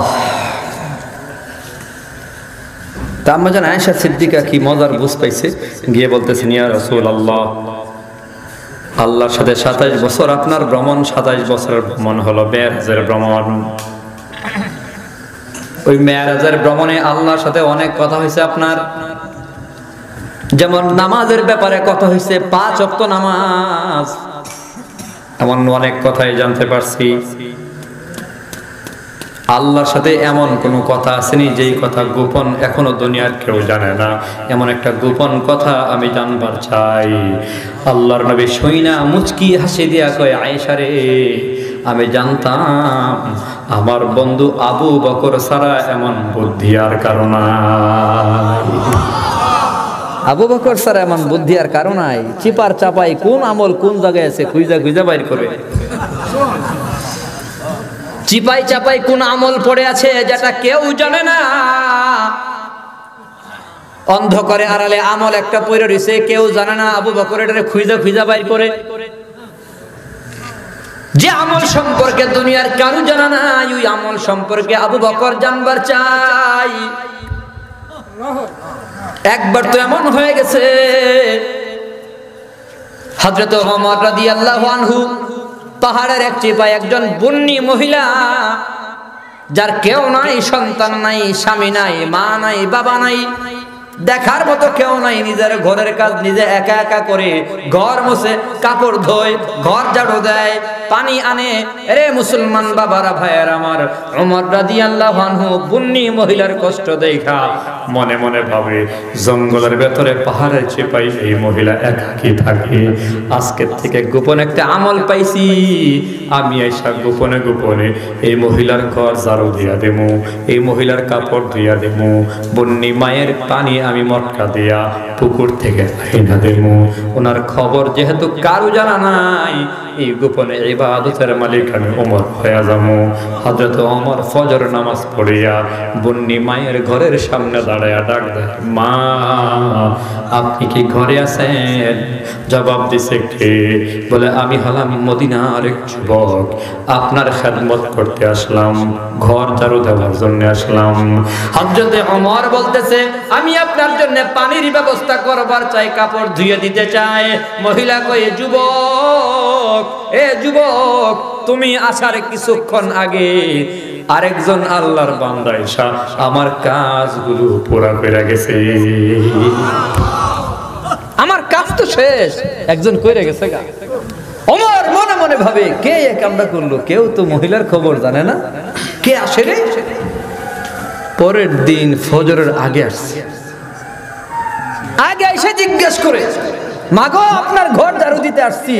তা আম্মা জান আয়েশা সিদ্দিকা কি মজার বুঝ পাইছে, গিয়ে বলতেছেন, ইয়া রাসূলুল্লাহ, আল্লাহর সাথে 27 বছর আপনার ভ্রমণ, 27 বছরের ভ্রমণ হলো মেরাজের ভ্রমণ। ওই মেরাজের ভ্রমণে আল্লাহর সাথে অনেক কথা হয়েছে আপনার, যেমন নামাজের ব্যাপারে কথা হয়েছে, 5 ওয়াক্ত নামাজ, এমন অনেক কথাই জানতে পারছি। আল্লাহর সাথে এমন কোন কথা আসেনি যেই কথা গোপন এখনো দুনিয়ার কেউ জানে না, এমন একটা গোপন কথা আমি জানবার চাই। আল্লাহর নবী শুইনা মুচকি হাসি দিয়া কয়, আয়েশা রে, আমি জানতাম আমার বন্ধু আবু বকর ছাড়া এমন বুদ্ধি আর কারণ নাই। আবু বকর ছাড়া এমন বুদ্ধি আর কারণ নাই। চিপার চাপাই কোন আমল কোন জায়গায় আছে খুঁজা খুঁজা বাইর করে, চিপাই চাপাই কোন আমল পড়ে আছে যেটা কেউ জানে না। অন্ধকারে আড়ালে আমল একটা পড়ে রয়েছে, কেউ জানে না, আবু বকর এটারে খুঁজা খুঁজা বাইর করে। যে আমল সম্পর্কে দুনিয়ার কারো জানা নাই, ওই আমল সম্পর্কে আবু বকর জানবার চাই। একবার তো এমন হয়ে গেছে, হযরত ওমর রাদিয়াল্লাহু আনহু পাহাড়ের এক চিপায় একজন বন্নি মহিলা, যার কেউ নাই, সন্তান নাই, স্বামী নাই, মা নাই, বাবা নাই, দেখার মতো কেউ নাই, নিজের ঘরের কাজ নিজে একা একা করে, ঘর মুছে, কাপড় ধোয়, ঘর ঝাড়ু দেয়, পানি আনে। রে মুসলমান বাবারা, ভাইয়ের আমার, ওমর রাদিয়াল্লাহু আনহু বন্নি মহিলার কষ্ট দেখা মনে মনে ভাবে, জঙ্গলের ভেতরে পাহাড়ের চিপাই এই মহিলা একাকী থাকে, আজকের থেকে গোপন একটা আমল পাইছি, আমি আইসা গোপনে গোপনে এই মহিলার ঘর ঝাড়ু দিয়া দেবো, এই মহিলার কাপড় ধুইয়া দেবো, বন্নি মায়ের পানি আমি মটকা দিয়া পুকুর থেকে আইনা দেবো। ওনার খবর যেহেতু কারো জানা নাই, এই গোপনে ইবাদতের মালিক আমি ওমর হয়ে যাবো। হযরত ওমর ফজর নামাজ পড়িয়া বন্নি মায়ের ঘরের সামনে দাঁড়ায়া ডাক দেয়, মা আপনি কি ঘরে আছেন? জবাব দিছে কে? বলে আমি হলাম মদিনার এক যুবক, আপনার খেদমত করতে আসলাম, ঘর ঝাড়ু দেওয়ার জন্য আসলাম। হযরত ওমর বলতেছে আমি আপনার জন্য পানির ব্যবস্থা করবার চাই, কাপড় ধুয়ে দিতে চাই। মহিলা কয়ে যুবক, এ যুবক তুমি আসার কিছুক্ষণ আগে আরেকজন আল্লাহর বান্দা এসে আমার কাজগুলো পুরা করে গেছে। আমার কাজ তো শেষ, একজন কইরা গেছে গা। ওমর মনে মনে ভাবে কে এই কামটা করলো? কেউ তো মহিলার খবর জানে না, কে আসে রে? পরের দিন ফজরের আগে আসছে, আগে এসে জিজ্ঞেস করে মাগো আপনার ঘর ঝাড়ু দিতে আসছি।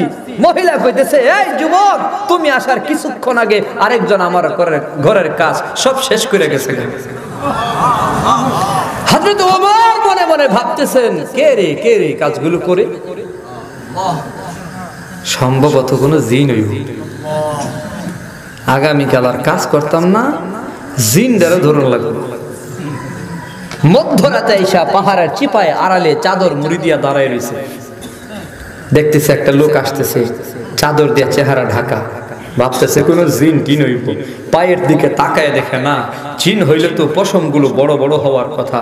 মহিলা কইতেছে এই যুবক তুমি আসার কিছুক্ষণ আগে আরেকজন আমার ঘরের কাজ সব শেষ করে গেছে। হযরত ওমর মনে মনে ভাবতেছেন কে রে কাজগুলো করে? সম্ভবত কোনো জিন হইব। আগামীকাল আর কাজ করতাম না, জিন দ্বারা ধরন লাগলো। মধ্যরাতে এসা পাহাড়ের চিপায় আড়ালে চাদর মুড়ি দিয়া দাঁড়ায় রয়েছে। দেখতেছে একটা লোক আসতেছে, চাদর দিয়া চেহারা ঢাকা। ভাবতেছে কোন জিন টিন হইব। পায়ের দিকে তাকায় দেখে না, জিন হইলে তো পশমগুলো বড় বড় হওয়ার কথা,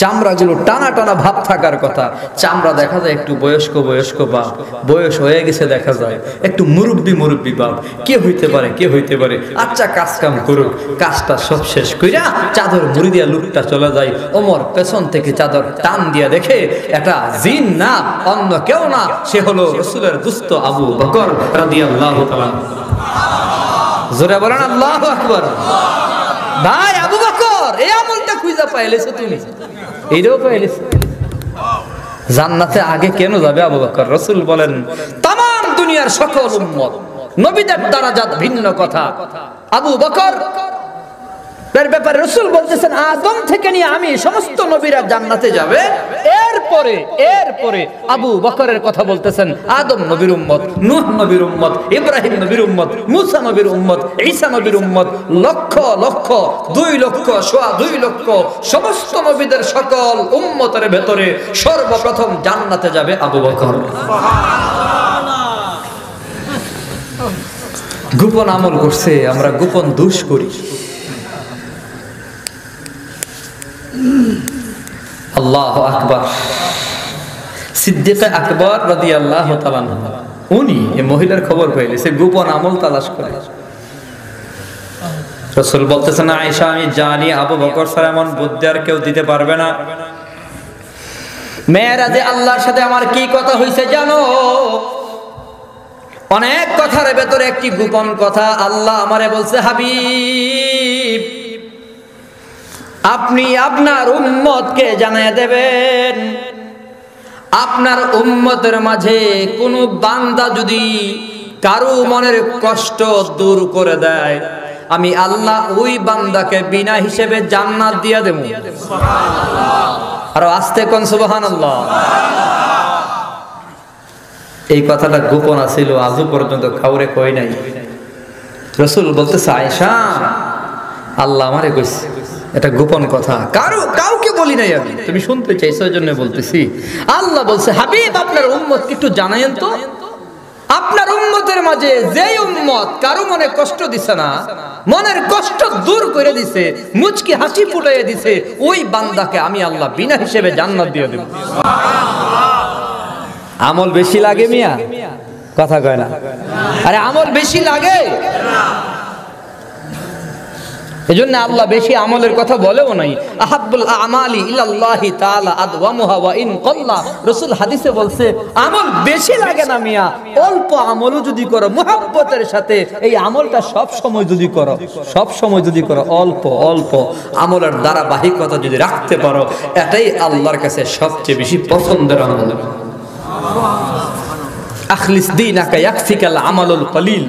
চামড়াগুলো টানা টানা ভাব থাকার কথা। চামড়া দেখা যায় একটু বয়স্ক বাপ, বয়স হয়ে গেছে দেখা যায় একটু মুরব্বী বাপ। কে হইতে পারে? আচ্ছা কাজ কাম করুক। কাজটা সব শেষ কইরা চাদর মুড়ি দিয়া লুকটা চলে যায়। ওমর পেছন থেকে চাদর টান দিয়া দেখে এটা জিন না, অন্য কেউ না, সে হলো রাসূলের দুস্থ আবু বকর রাদিয়াল্লাহু তাআলা। জোরে বলেন আল্লাহু আকবার। ভাই আবু বকর এই আমলটা খুঁজে পাইলেছো তুমি? এইটাও পাইলেছো? জান্নাতে আগে কেন যাবে আবু বকর? রাসূল বলেন তামাম দুনিয়ার সকল উম্মত নবীদের দারাজাত ভিন্ন কথা। আবু বকর এর ব্যাপারে রাসূল বলতেছেন আদম থেকে নিয়ে আমি সমস্ত নবীরা জান্নাতে যাবে। এরপরে আবু বকরের কথা বলতেছেন আদম নবীর উম্মত, নূহ নবীর উম্মত, ইব্রাহিম নবীর উম্মত, মুসা নবীর উম্মত, ঈসা নবীর উম্মত। লক্ষ লক্ষ 2 লক্ষ সোয়া 2 লক্ষ সমস্ত নবীদের সকল উম্মতের ভেতরে সর্বপ্রথম জান্নাতে যাবে আবু বকর। গোপন আমল করছে, আমরা গোপন দোষ করি। আল্লাহু আকবার। সিদ্দিক আকবর রাদিয়াল্লাহু তাআলা উনি এই মহিলার খবর পাইলে সে গোপন আমল তালাশ করে। রাসূল বলতেছেন আয়েশা আমি জানি আবু বকর ছাড়া এমন বুদ্ধি আর কেউ দিতে পারবে না। মেরাজে আল্লাহর সাথে আমার কি কথা হইছে জানো? অনেক কথার ভেতরে একটি গোপন কথা। আল্লাহ আমারে বলছে হাবিব আপনি আপনার উম্মতকে জানিয়ে দেবেন, আপনার উম্মতের মাঝে কোন বান্দা যদি কারো মনের কষ্ট দূর করে দেয়, আমি আল্লাহ ওই বান্দাকে বিনা হিসেবে জান্নাত দিয়ে দেব। আর আস্তে কোন সুবহানাল্লাহ। এই কথাটা গোপন ছিল, আজও পর্যন্ত কাউরে কই নাই। রাসূল বলতেছে আয়েশা আল্লাহ আমারে কইছে, এটা গোপন কথা, কাউকে বলি নাই আমি, তুমি শুনতে চাইছো এই জন্য বলতেছি। আল্লাহ বলছে হাবিব আপনার উম্মতকে একটু জানায়েন তো, আপনার উম্মতের মাঝে যেই উম্মত কারো মনে কষ্ট দিছে না, মনের কষ্ট দূর করে দিছে, মুচকি হাসি ফুটাইয়া দিছে, ওই বান্দাকে আমি আল্লাহ বিনা হিসেবে জান্নাত দিয়ে দেব। আমল বেশি লাগে মিয়া? কথা কয় না। আরে আমল বেশি লাগে, এজন্য আল্লাহ বেশি আমলের কথা বলেও নাই। আহাব্বুল আমালি ইলাল্লাহি তাআলা আদওয়ামুহা ওয়া ইন কাল্লা। রাসূল হাদিসে বলছে আমল বেশি লাগে না মিয়া, অল্প আমলও যদি করো মুহাব্বতের সাথে, এই আমলটা সব সময় যদি করো অল্প অল্প আমলের ধারাবাহিকতা যদি রাখতে পারো, এটাই আল্লাহর কাছে সবচেয়ে বেশি পছন্দের আমল। আখলিস দীনাকা ইয়াকফিকাল আমালুল কলিল।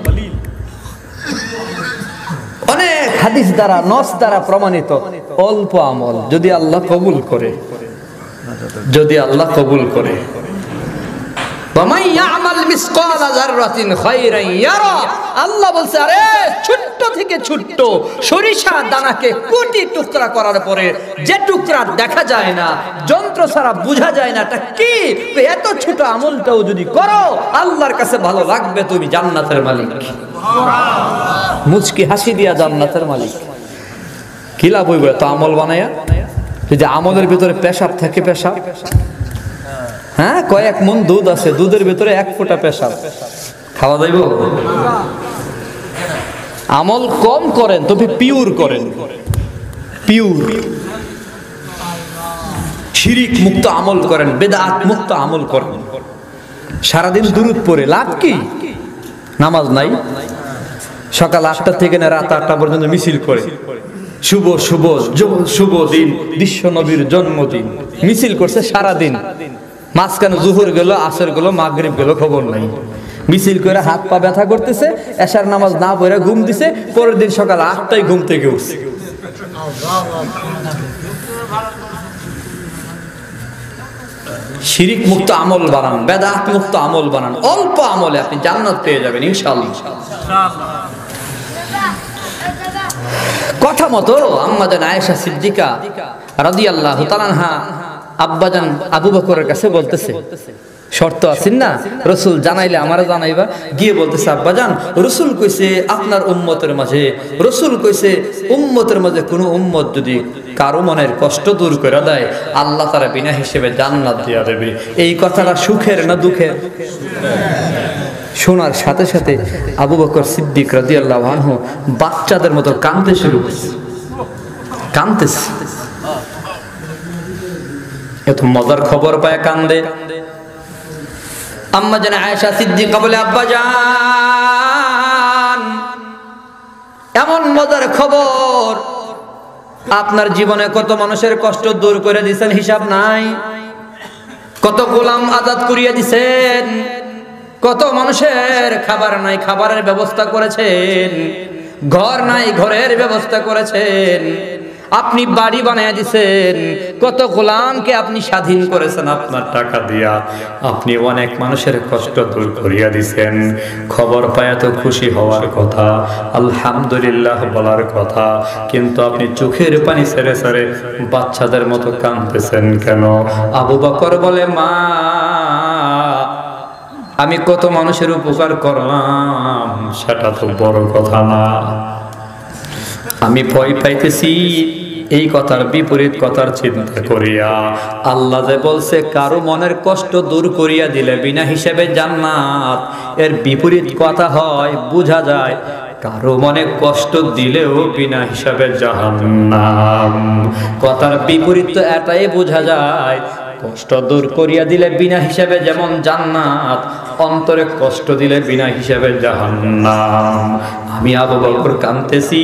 অনেক হাদিস দ্বারা নস দ্বারা প্রমাণিত অল্প আমল যদি আল্লাহ কবুল করে, ওয়ামাই ইয়ামাল মিসকালা যাররাতিন খায়রান ইয়ারা। আল্লাহ বলছে, আরে ছোট্ট থেকে ছোট্ট সরিষা দানাকে কোটি টুকরা করার পরে যে টুকরা দেখা যায় না, যন্ত্র ছাড়া বোঝা যায় না এটা কি, এত ছোট আমলটাও যদি করো আল্লাহর কাছে ভালো লাগবে, তুমি জান্নাতের মালিক। মুচকি হাসি দিয়া জান্নাতের মালিক। কি লাভ হইব এত আমল বানায়া? যদি আমলের ভিতরে পেশাব থাকে, পেশাব, হ্যাঁ, কয়েক মন দুধ আছে, দুধের ভিতরে 1 ফোঁটা পেশাব, খাওয়া যাইব? আমল কম করেন, তবে পিওর করেন, পিওর শিরিক মুক্ত আমল করেন, বেদাত মুক্ত আমল করেন। সারাদিন দুরূদ পড়ে লাভ কি? নামাজ নাই, সকাল 8টা থেকে না রাত 8টা পর্যন্ত মিছিল করে, শুভ শুভ শুভ দিন, বিশ্ব নবীর জন্মদিন, মিছিল করছে সারাদিন। মাঝখানে জোহর গেল, আসর গেল, মাগরিব গেল, খবর নাই। মিছিল করে হাত পা ব্যথা করতেছে, এশার নামাজ না পড়ে ঘুম দিছে, পরের দিন সকাল 8টায় ঘুম থেকে উঠছে। শিরিক মুক্ত আমল বানান, বেদাত মুক্ত আমল বানান, অল্প আমলে আপনি জান্নাত পেয়ে যাবেন ইনশাআল্লাহ। কথা মতো আম্মাজান আয়েশা সিদ্দিকা রাদিয়াল্লাহু তাআলা আনহা আব্বাজান আবু বকরের কাছে বলতেছে, শর্ত আছেন না, রসুল জানাইলে আমারে জানাইবা। গিয়ে বলতেছে, আব্বাজান রসুল কইছে আপনার উম্মতের মাঝে, রসুল কইছে উম্মতের মাঝে কোনো উম্মত যদি কারো মনের কষ্ট দূর করে দেয় আল্লাহ তারা বিনা হিসেবে জান্নাত দিয়া দেবে। এই কথাটা সুখের না দুঃখের? শোনার সাথে সাথে আবু বকর সিদ্দিক রাদিয়াল্লাহু আনহু বাচ্চাদের মতো কাঁদতে শুরু করছে, কাঁদতেছে। এত মজার খবর পায় কান্দে। আম্মা জান আয়েশা সিদ্দিকা বলে, আব্বাজান এমন মজার খবর, আপনার জীবনে কত মানুষের কষ্ট দূর করে দিয়েছেন হিসাব নাই, কত গোলাম আজাদ করিয়ে দিয়েছেন, কত মানুষের খাবার নাই খাবারের ব্যবস্থা করেছেন, ঘর নাই ঘরের ব্যবস্থা করেছেন, আপনি বাড়ি বানিয়ে দিয়েছেন, কত গোলামকে আপনি স্বাধীন করেছেন আপনার টাকা দিয়া, আপনি অনেক মানুষের কষ্ট দূর করিয়া দিয়েছেন। খবর পায় তো খুশি হওয়ার কথা, আলহামদুলিল্লাহ বলার কথা, কিন্তু আপনি চোখের পানি ছেড়ে ছেড়ে বাচ্চাদের মতো কাঁদতেছেন কেন? আবু বকর বলে, মা আমি কত মানুষের উপকার করলাম সেটা তো বড় কথা না, আমি ভয় পাইতেছি এই কথার বিপরীত কথার চিন্তা করিয়া। আল্লাহ যে বলছে কারো মনের কষ্ট দূর করিয়া দিলে বিনা হিসেবে জান্নাত, এর বিপরীত কথা হয়, বোঝা যায় কারো মনে কষ্ট দিলেও বিনা হিসাবে জাহান্নাম। কথার বিপরীত তো এটাই বোঝা যায়, কষ্ট দূর করিয়া দিলে বিনা হিসাবে যেমন জান্নাত, অন্তরে কষ্ট দিলে বিনা হিসাবে জাহান্নাম। আমি আবু বকর কাঁদতেছি,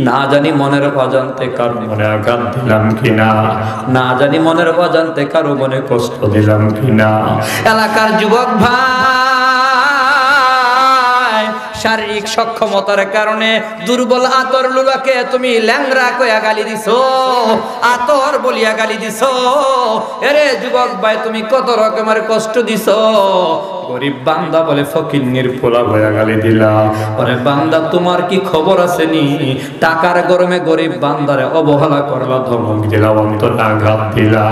না জানি মনের অজান্তে কারো মনে আঘাত দিলাম কিনা, না জানি মনের অজান্তে কারো মনে কষ্ট দিলাম কিনা। এলাকার যুবক ভাই, শারীরিক সক্ষমতার কারণে দুর্বল আতর লুলাকে তুমি ল্যাংরা কইয়া গালি দিছো, আতর বলিয়া গালি দিছো। এরে যুবক ভাই, তুমি কত রকমের কষ্ট দিছো। গরিব বান্দা বলে ফকিন্নির পোলা বয়া গালি দিলা। ওরে বান্দা, তোমার কি খবর আছে নি? টাকার গরমে গরিব বান্দারে অবহেলা করলা, ধমক দিলা, অন্তর আঘাত দিলা,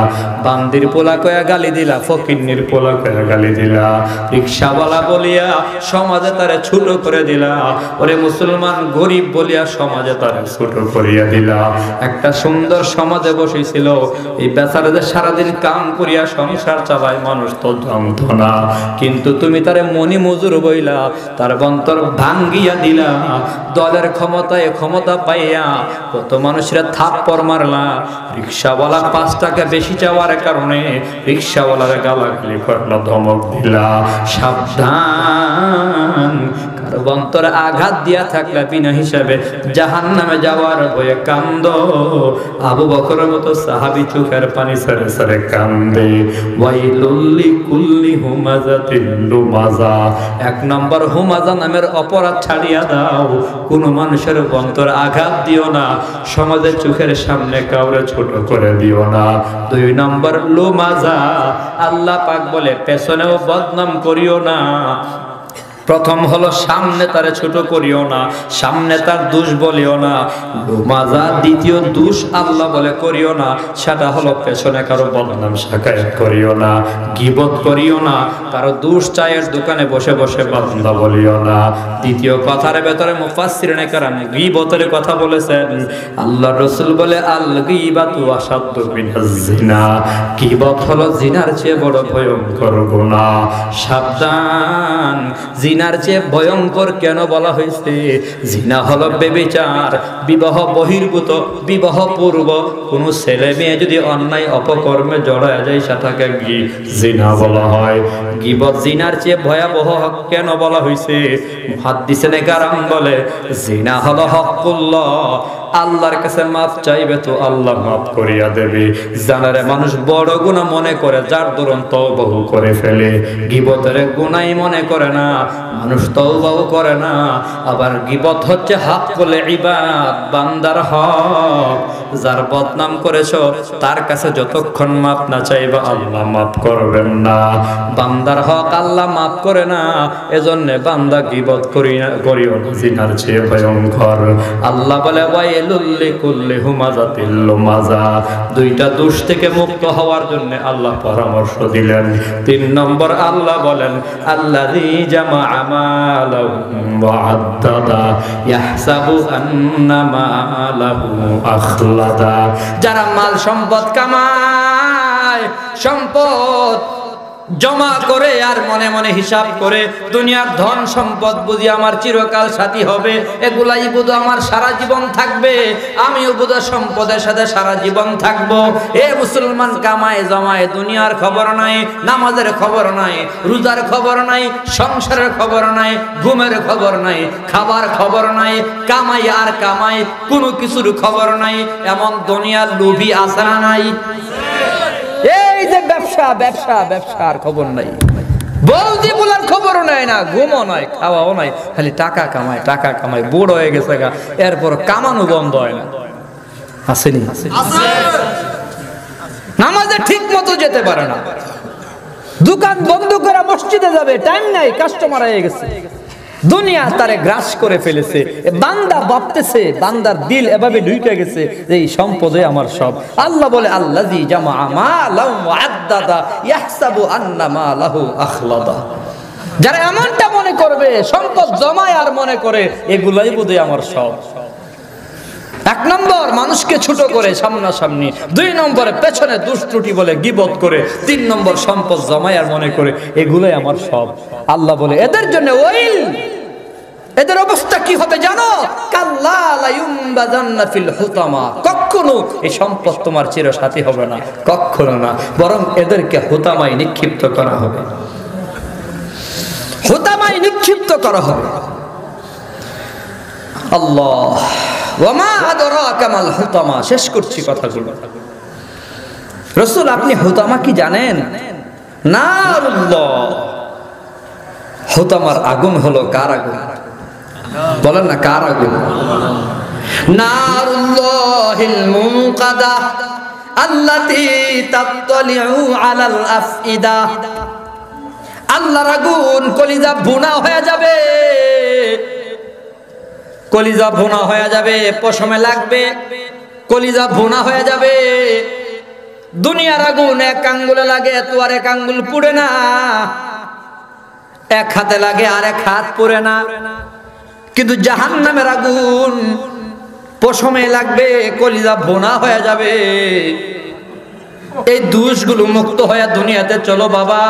বান্দির পোলা কয়া গালি দিলা, ফকিন্নির পোলা কয়া গালি দিলা, রিকশাওয়ালা বলিয়া সমাজে তারে ছোট করে দিলা। ওরে মুসলমান, গরিব বলিয়া সমাজে তারে ছোট করিয়া দিলা। একটা সুন্দর সমাজে বসেছিল, এই বেচারাদের সারাদিন কাম করিয়া সংসার চালায় মানুষ তো জানত না, কিন্তু তুমি তারে মনি মজুর বইলা, তার বন্তর ভাঙ্গিয়া দিলা। দলের ক্ষমতায় ক্ষমতা পাইয়া কত মানুষের থাপ্পড় মারলা। রিকশাওয়ালা 5 টাকা বেশি চাওয়ার কারণে রিকশাওয়ালার গালাগালি করলা, ধমক দিলা। সাবধান, আর অন্তরে আঘাত দিয়া থাকলে বিনা হিসাবে জাহান্নামে যাওয়ার ভয়ে কান্দো। আবু বকরের মতো সাহাবী চোখের পানি ছেড়ে ছেড়ে কান্দে। ওয়াইলুল লিকুল্লি হুমাযাতিন লুমাযা। এক নম্বর হুমাযা নামের অপরাধ ছাড়িয়া দাও, কোন মানুষের অন্তরে আঘাত দিও না, সমাজের চোখের সামনে কাউরে ছোট করে দিও না। দুই নম্বর লুমাযা, আল্লাহ পাক বলে পেছনেও বদনাম করিও না। প্রথম হলো সামনে তারে ছোট করিও না, সামনে তার দোষ বলিও না। লুমাযা দ্বিতীয় দোষ আল্লাহ বলে করিও না, সেটা হলো পেছনে কারো বদনাম শাকায়াত করিও না, গীবত করিও না, কারো দোষ চায়ের দোকানে বসে বসে বান্দা বলিও না। দ্বিতীয় কথার ভেতরে মুফাসসিরিনে কেরাম গীবতের কথা বলেছেন। আল্লাহর রাসূল বলে আল গীবাতু আশাদ্দু মিনাজ জিনা, গীবত হলো জিনার চেয়ে বড় ভয়ঙ্কর গুনাহ। সাবধান, জিনার চেয়ে ভয়ঙ্কর কেন বলা হয়েছে? জিনা হলো ব্যভিচার, বিবাহ বহির্ভূত, বিবাহ পূর্ব কোন ছেলে মেয়ে যদি অন্যায় অপকর্মে জড়ায় যায় সেটাকে জিনা বলা হয়। গীবত জিনার চেয়ে ভয়াবহ কেন বলা হয়েছে? মুহাদ্দিসিনে কেরাম বলে জিনা হলো হকুল্লাহ, আল্লাহর কাছে মাফ চাইবে তো আল্লাহ মাফ করিয়া দেবে। জানারে মানুষ বড় গুনাহ মনে করে, যার দরুন তওবাও করে ফেলে। গীবতের গুনাহই মনে করে না, মানুষ তওবাও করে না। আবার গীবত হচ্ছে হাক্কুল ইবাদ, বান্দার হক। যার বদনাম করেছো তার কাছে যতক্ষণ মাফ না চাইবা আল্লাহ মাফ করবেন না। বান্দার হক আল্লাহ মাফ করে না, এজন্য বান্দা গীবত করিও না, জিনার চেয়ে ভয়ঙ্কর। আল্লাহ বলে ওয়াইলুল লিকুল্লি হুমাযাতিল লুমাযা। দুইটা দোষ থেকে মুক্ত হওয়ার জন্য আল্লাহ পরামর্শ দিলেন। তিন নম্বর আল্লাহ বলেন আল্লাযী জামাআ মালাহু ওয়া আদ্দাদা ইয়াহসাবু আন্না মালাহু আখলাদা। যারা মাল সম্পদ কামায়, সম্পদ জমা করে আর মনে মনে হিসাব করে দুনিয়ার ধন সম্পদ বুঝি আমার চিরকাল সাথী হবে, এগুলাই বুধ আমার সারা জীবন থাকবে, আমিও বুধ সম্পদের সাথে সারা জীবন থাকবো। এ মুসলমান কামায় জমায় দুনিয়ার খবর নাই, নামাজের খবর নাই, রোজার খবর নাই, সংসারের খবর নাই, ঘুমের খবর নাই, খাবার খবর নাই, কামাই আর কামাই, কোনো কিছুর খবর নাই। এমন দুনিয়ার লোভী আছে না নাই? এই যে ব্যবসা ব্যবসা ব্যবসার খবর নাই, বৌদি বলার খবর নাই, না ঘুমও নাই, খাওয়াও নাই, খালি টাকা কামায় টাকা কামায়, বুড়ো হয়ে গেছে গা, এরপর কামানো বন্ধ হয় না। আসেনি? নামাজে ঠিক মতো যেতে পারে না, দোকান বন্ধ করে মসজিদে যাবে, টাইম নাই, কাস্টমার হয়ে গেছে। দুনিয়া তারে গ্রাস করে ফেলেছে। বান্দা ভাবতেছে, বান্দার দিল এভাবে ঢুকে গেছে যে এই সম্পদে আমার সব। আল্লাহ বলে আল্লাযী জামাআ মালাহু ওয়া আদ্দাদা ইয়াহসাবু আন্না মালাহু আখলাদা। যারা এমনটা মনে করবে, সম্পদ জমায় আর মনে করে এগুলাই বোধহয় আমার সব। এক নম্বর মানুষকে ছোট করে সামনাসামনি, দুই নম্বরে পেছনে দুষ্ত্রুটি বলে গীবত করে, তিন নম্বর সম্পদ জমায় আর মনে করে এগুলাই আমার সব। আল্লাহ বলে এদের জন্য ওয়াইল, এদের অবস্থা কি হবে জানো? কাল্লা লা ইউনবাযান্না ফিল হুতামা। কখনো এই সম্পদ তোমার চিরসাথী হবে না, কখনো না, বরং এদেরকে হুতামায় নিক্ষিপ্ত করা হবে, হুতামায় নিক্ষিপ্ত করা হবে। আল্লাহ ওয়ামা আদরাকা মাল হুতামা। শেষ করছি কথাগুলো। রাসূল আপনি হুতামা কি জানেন? নারুল্লাহ, হুতামার আগুন হলো কার আগুন? বলেন না কার আগুন? নারুল্লাহিল মুনকাদা আল্লাতী তাত্তালিউ আলাল আফইদা। আল্লাহর আগুন, কলিজা ভুনা হয়ে যাবে, কলিজা ভুনা হয়ে যাবে, পশমে লাগবে, কলিজা ভুনা হয়ে যাবে। দুনিয়ার আগুন এক আঙ্গুলে লাগে তো আর এক আঙ্গুল পুড়ে না, এক হাতে লাগে আর এক হাত পুড়ে না। কিন্তু জাহান্নামের আগুন পশমে লাগবে, কলিজা ভুনা হয়ে যাবে। এই দোষগুলো মুক্ত হয়ে দুনিয়াতে চলো বাবা।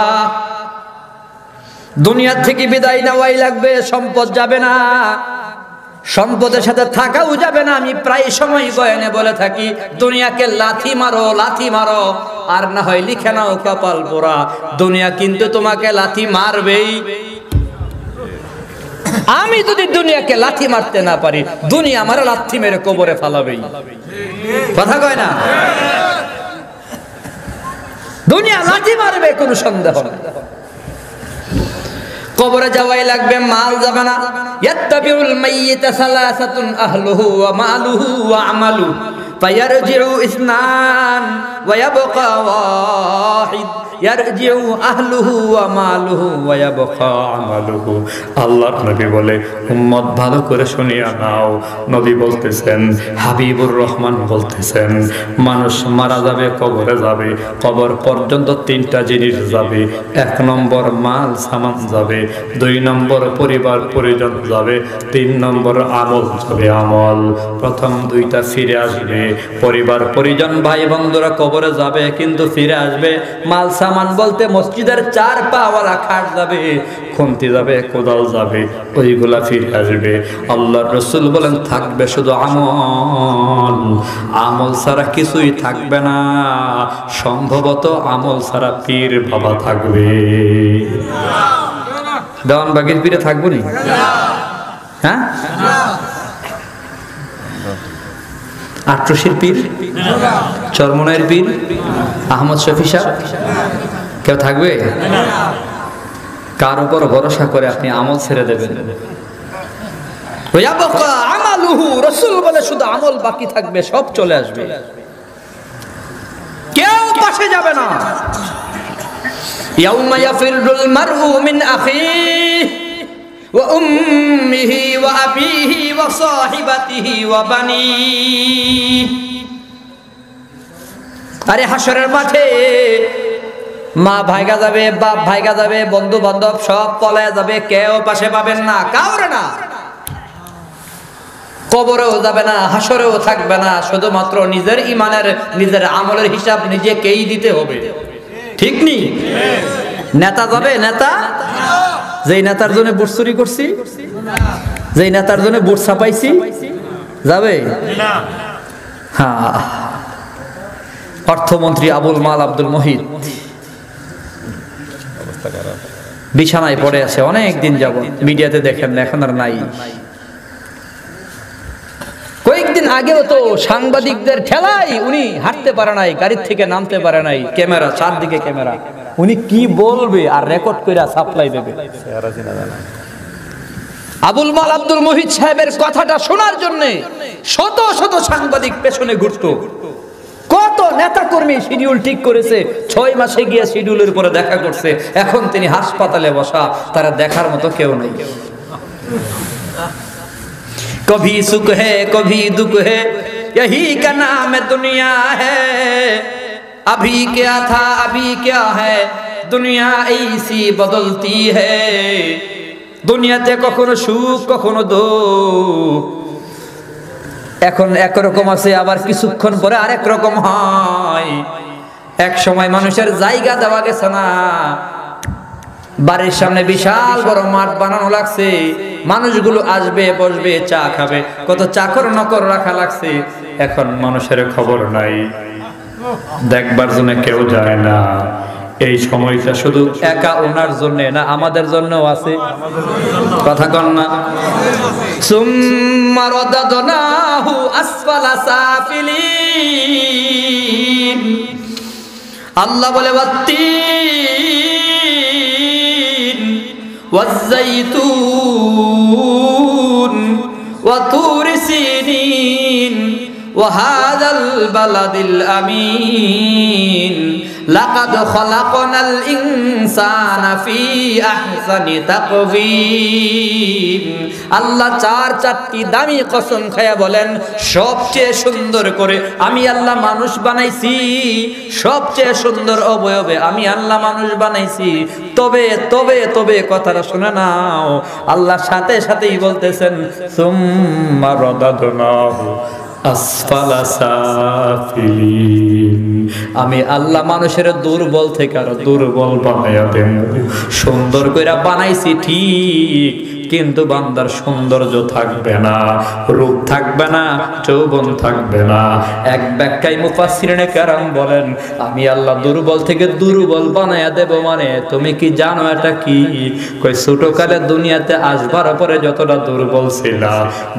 দুনিয়া থেকে বিদায় নেওয়াই লাগবে, সম্পদ যাবে না, সম্পদের সাথে থাকাও যাবে না। আমি প্রায় সময় বয়ানে বলে থাকি, দুনিয়াকে লাথি মারো, লাথি মারো, আর না হয় লিখে নাও কপাল পোড়া। দুনিয়া কিন্তু তোমাকে লাথি মারবেই। আমি যদি দুনিয়াকে লাথি মারতে না পারি, দুনিয়া আমার লাথি মেরে কবরে ফালাবেই। কথা কয় না? দুনিয়া লাথি মারবে, কোনো সন্দেহ নেই। কবরে যাওয়াই লাগবে, মাল যাবে না। ইয়াত্তাবিউল মাইয়িতা সালাসাতুন আহলুহু ওয়া মালুহু ওয়া আমালুহু ফায়ারজিউ ইসনান ওয়া ইয়াবকা ওয়াহিদ ইয়ারজিউ আহলুহু ওয়া মালুহু ওয়া ইয়াবকা আমালুহু। আল্লাহর নবী বলে, উম্মত ভালো করে শুনিয়া নাও। নবী বলতেছেন, হাবিবুর রহমান বলতেছেন, মানুষ মারা যাবে, কবরে যাবে, কবর পর্যন্ত তিনটা জিনিস যাবে। 1 নম্বর মাল সামান যাবে, 2 নম্বর পরিবার পরিজন যাবে, 3 নম্বর আমল যাবে। আমল প্রথম 2টা ফিরে আসবে। পরিবার পরিজন ভাই বন্ধুরা কবরে যাবে, কিন্তু ফিরে আসবে। মাল সামান বলতে মসজিদের 4 পাওয়ালা খাট যাবে, খুন্তি যাবে, কোদাল যাবে, ওইগুলা ফিরে আসবে। আল্লাহর রাসূল বলেন, থাকবে শুধু আমল। আমল ছাড়া কিছুই থাকবে না। সম্ভবত আমল ছাড়া পীর বাবা থাকবে। দেওয়ানবাগির পীরে থাকবো নি? হ্যাঁ, আট্রসির পীর, চরমনাইয়ের পীর, আহমদ শফি সাহেব, কেউ থাকবে? কার উপর ভরসা করে আপনি আমল ছেড়ে দেবেন? রাসূল বলে শুধু আমল বাকি থাকবে, সব চলে আসবে, কেউ পাশে যাবে না। ইয়াউমা ইয়াফিরুল মারউ মিন আখিহি ওয়া উম্মিহি ওয়া আবিহি ওয়া সাহিবাতিহি ওয়া বানিহি। আরে হাসরের মাঠে মা ভাইগা যাবে, বাপ ভাইগা যাবে, বন্ধু বান্ধব সব পলায় যাবে, কেউ পাশে পাবেন না, কাউরে না। কবরেও যাবে না, হাসরেও থাকবে না, শুধুমাত্র নিজের ইমানের, নিজের আমলের হিসাব নিজেকেই দিতে হবে। ঠিক নি? নেতা যাবে? নেতা যেই নেতার জন্য বুট চুরি করছি, যেই নেতার জন্য বুট ছাপাইছি, যাবে? হ্যাঁ, অর্থমন্ত্রী আবুল মাল আব্দুল মহিদ বিছানায় পড়ে আছে অনেক দিন যাবত, মিডিয়াতে দেখেন না, এখন আর নাই। কয়েকদিন আগেও তো সাংবাদিকদের ঠেলাই উনি হাঁটতে পারে নাই, গাড়ির থেকে নামতে পারে নাই, ক্যামেরা চারদিকে ক্যামেরা, উনি কি বলবে আর রেকর্ড করে সাপ্লাই দেবে। আবুল মাল আব্দুল মহিদ সাহেবের কথাটা শোনার জন্য শত শত সাংবাদিক পেছনে ঘুরতো। কত নেতা কর্মী শিডিউল ঠিক করেছে, 6 মাসে গিয়ে শিডিউলের উপরে দেখা করছে, এখন তিনি হাসপাতালে বসা, তারা দেখার মতো কেউ নেই। कभी सुख है कभी दुख है, यही का नाम है दुनिया है। अभी क्या था अभी क्या है, दुनिया ऐसी बदलती है। দুনিয়াতে কখনো সুখ কখনো দুঃখ, এখন একরকম আছে, আবার কিছুক্ষণ পরে আরেক রকম হয়। এক সময় মানুষের জায়গা দেওয়া গেছে না, বাড়ির সামনে বিশাল বড় মাঠ বানানো লাগছে, মানুষগুলো আসবে বসবে চা খাবে, কত চাকর নকর রাখা লাগছে, এখন মানুষের খবর নাই, দেখবার জন্য কেউ যায় না। এই সময়টা শুধু একা ওনার জন্য না, আমাদের জন্যও আছে। কথা কন না? সুম্মা রাদাদনাহু আসফালা সাফিলিন। আল্লাহ বলে ওয়াত্তিন ওয়াজ্জাইতুন ওয়া তুরি সিনিন ওয়া হাযাল বালাদিল আমিন লাকাদ খলাকনাল ইনসানা ফি আহসানি তাকওয়িম। আল্লাহ 4টি দামি কসম খায়া বলেন, সবচেয়ে সুন্দর করে আমি আল্লাহ মানুষ বানাইছি, সবচেয়ে সুন্দর অবয়বে আমি আল্লাহ মানুষ বানাইছি। তবে তবে তবে কথাটা শুনে নাও, আল্লাহ সাথে সাথেই বলতেছেন সুম্মা রাদাদনাহু আসফালা সাফিলিন। আমি আল্লাহ মানুষের দুর্বল থেকে আরো দুর্বল বানাইয়া দেব। সুন্দর কইরা বানাইছি ঠিক, কিন্তু বান্দার সৌন্দর্য থাকবে না, রূপ থাকবে না, যৌবন থাকবে না। এক ব্যাখ্যায় মুফাসসিরিনে কেরাম বলেন, আমি আল্লাহ দুর্বল থেকে দুর্বল বানাইয়া দেব মানে তুমি কি জানো এটা কি? কই ছোটকালে দুনিয়াতে আসবার পরে যতটা দুর্বল ছিলা,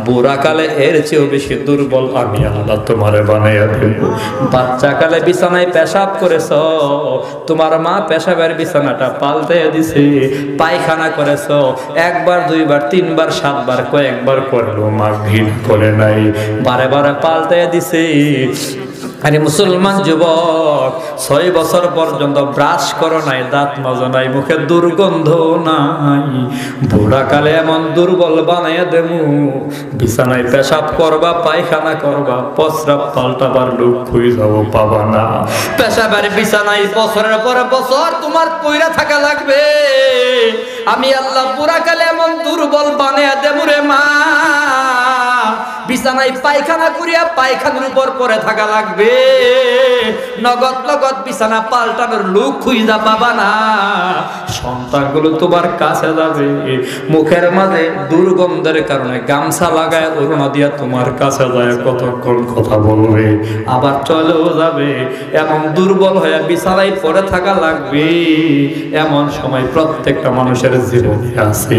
বুড়াকালে এর চেয়েও বেশি দুর্বল আমি আল্লাহ তোমারে বানাইয়া দেব। বাচ্চাকালে বিছানায় পেশাব করেছ, তোমার মা পেশাবের বিছানাটা পাল্টে দিছে। পায়খানা করেছ, একবার দুইবার তিনবার সাতবার কয়েকবার করলো, মা ঘৃণা করে নাই, বারে বারে পাল্টে দিছে। আরে মুসলমান যুবক, 6 বছর পর্যন্ত ব্রাশ করো নাই, দাঁত মাজো নাই, মুখে দুর্গন্ধ নাই, বুড়াকালে এমন দুর্বল বানাইয়া দেবো, বিছানায় পেশাব করবা, পায়খানা করবা, প্রস্রাব পাল্টাবার লোক খুঁজাও পাবা না। পেশাবের বিছানায় বছরের পর বছর তোমার পইরা থাকা লাগবে। আমি আল্লাহ বুড়াকালে এমন দুর্বল বানাইয়া দেবো রে মা, বিছানায় পায়খানা করিয়া পায়খানার উপর পরে থাকা লাগবে। নগদ নগদ বিছানা পাল্টানোর লোক খুঁজা পাবা না। সন্তানগুলো তোমার কাছে যাবে, মুখের মাঝে দুর্গন্ধের কারণে গামছা লাগায় ওড়না দিয়া তোমার কাছে যায়, কতক্ষণ কথা বলবে, আবার চলেও যাবে। এমন দুর্বল হয়ে বিছানায় পড়ে থাকা লাগবে। এমন সময় প্রত্যেকটা মানুষের জীবনে আছে।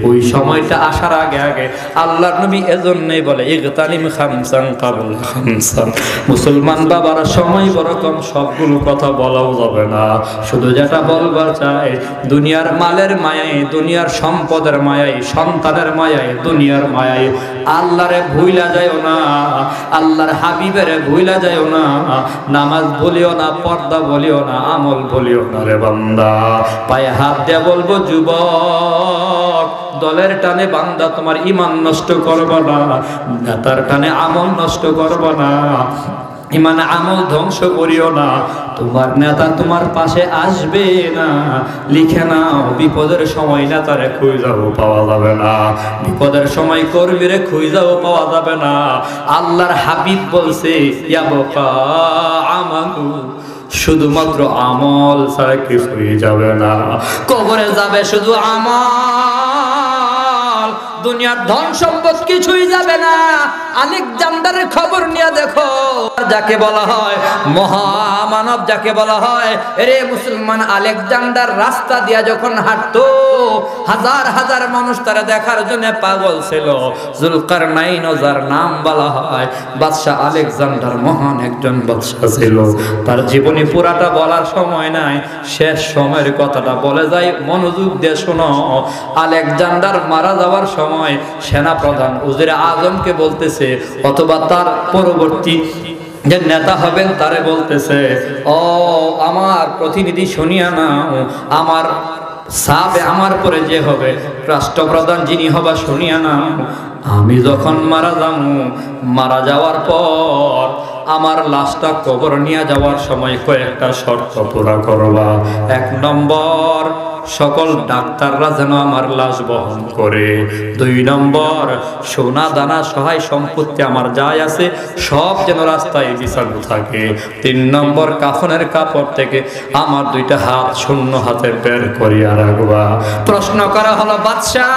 ওই সময়টা আসার আগে আগে আল্লাহর নবী এজন্যই বলে, ইগতানিম খামসান কাবলা খামসান। মুসলমান বাবারা সময় বড় কম, সবগুলো কথা বলাও যাবে না। শুধু যেটা বলবার চাই, দুনিয়ার মালের মায়ায়, দুনিয়ার সম্পদের মায়ায়, সন্তানের মায়ায়, দুনিয়ার মায়ায় আল্লাহরে ভুইলা যায়ও না, আল্লাহর হাবিবের ভুইলা যায়ও না। নামাজ বলিও না, পর্দা বলিও না, আমল বলিও না রে বান্দা। পায়ে হাত দিয়ে বলবো, যুবক, দলের টানে বান্দা তোমার ঈমান নষ্ট করবা না, নেতার টানে আমল নষ্ট করবা না, ইমান আমল ধ্বংস করিও না। তোমার নেতা তোমার পাশে আসবে না, লিখে নাও, বিপদের সময় নেতারে খুঁজাও পাওয়া যাবে না, বিপদের সময় কর্মীরে খুঁজাও পাওয়া যাবে না। আল্লাহর হাবিব বলছে, ইয়াবকা আমালু, শুধুমাত্র আমল ছাড়া কিছুই যাবে না। কবরে যাবে শুধু আমল, দুনিয়ার ধন সম্পদ কিছুই যাবে না। আলেকজান্ডারের খবর নিয়ে দেখো, যাকে বলা হয় মহামানব, যাকে বলা হয়, রে মুসলমান, আলেকজান্ডার রাস্তা দিয়া যখন হাঁটতো, হাজার হাজার মানুষ তারা দেখার জন্য পাগল ছিল। জুলকারনাইন, যার নাম বলা হয় বাদশাহ আলেকজান্ডার, মহান একজন বাদশাহ ছিল। তার জীবনী পুরাটা বলার সময় নাই, শেষ সময়ের কথাটা বলে যায়, মনোযোগ দিয়ে শোনো। আলেকজান্ডার মারা যাওয়ার সময় সেনাপ্রধান উজিরে আজমকে বলতেছে, অথবা তার পরবর্তী যে নেতা হবেন তারে বলতেছে, ও আমার প্রতিনিধি শুনিয়া নাও, আমার সাবে আমার পরে যে হবে রাষ্ট্রপ্রধান যিনি হবা শুনিয়া নাও, আমি যখন মারা যাবো, মারা যাওয়ার পর আমার লাশটা কবর নিয়ে যাওয়ার সময় কয়েকটা শর্ত পুরা করবা। 1 নম্বর, সকল ডাক্তাররা যেন আমার লাশ বহন করে। 2 নম্বর, সোনা দানা সহায় সম্পত্তি আমার যাই আছে সব যেন রাস্তায় বিছানো থাকে। 3 নম্বর, কাফনের কাপড় থেকে আমার 2টা হাত শূন্য হাতে বের করিয়া রাখবা। প্রশ্ন করা হলো, বাদশাহ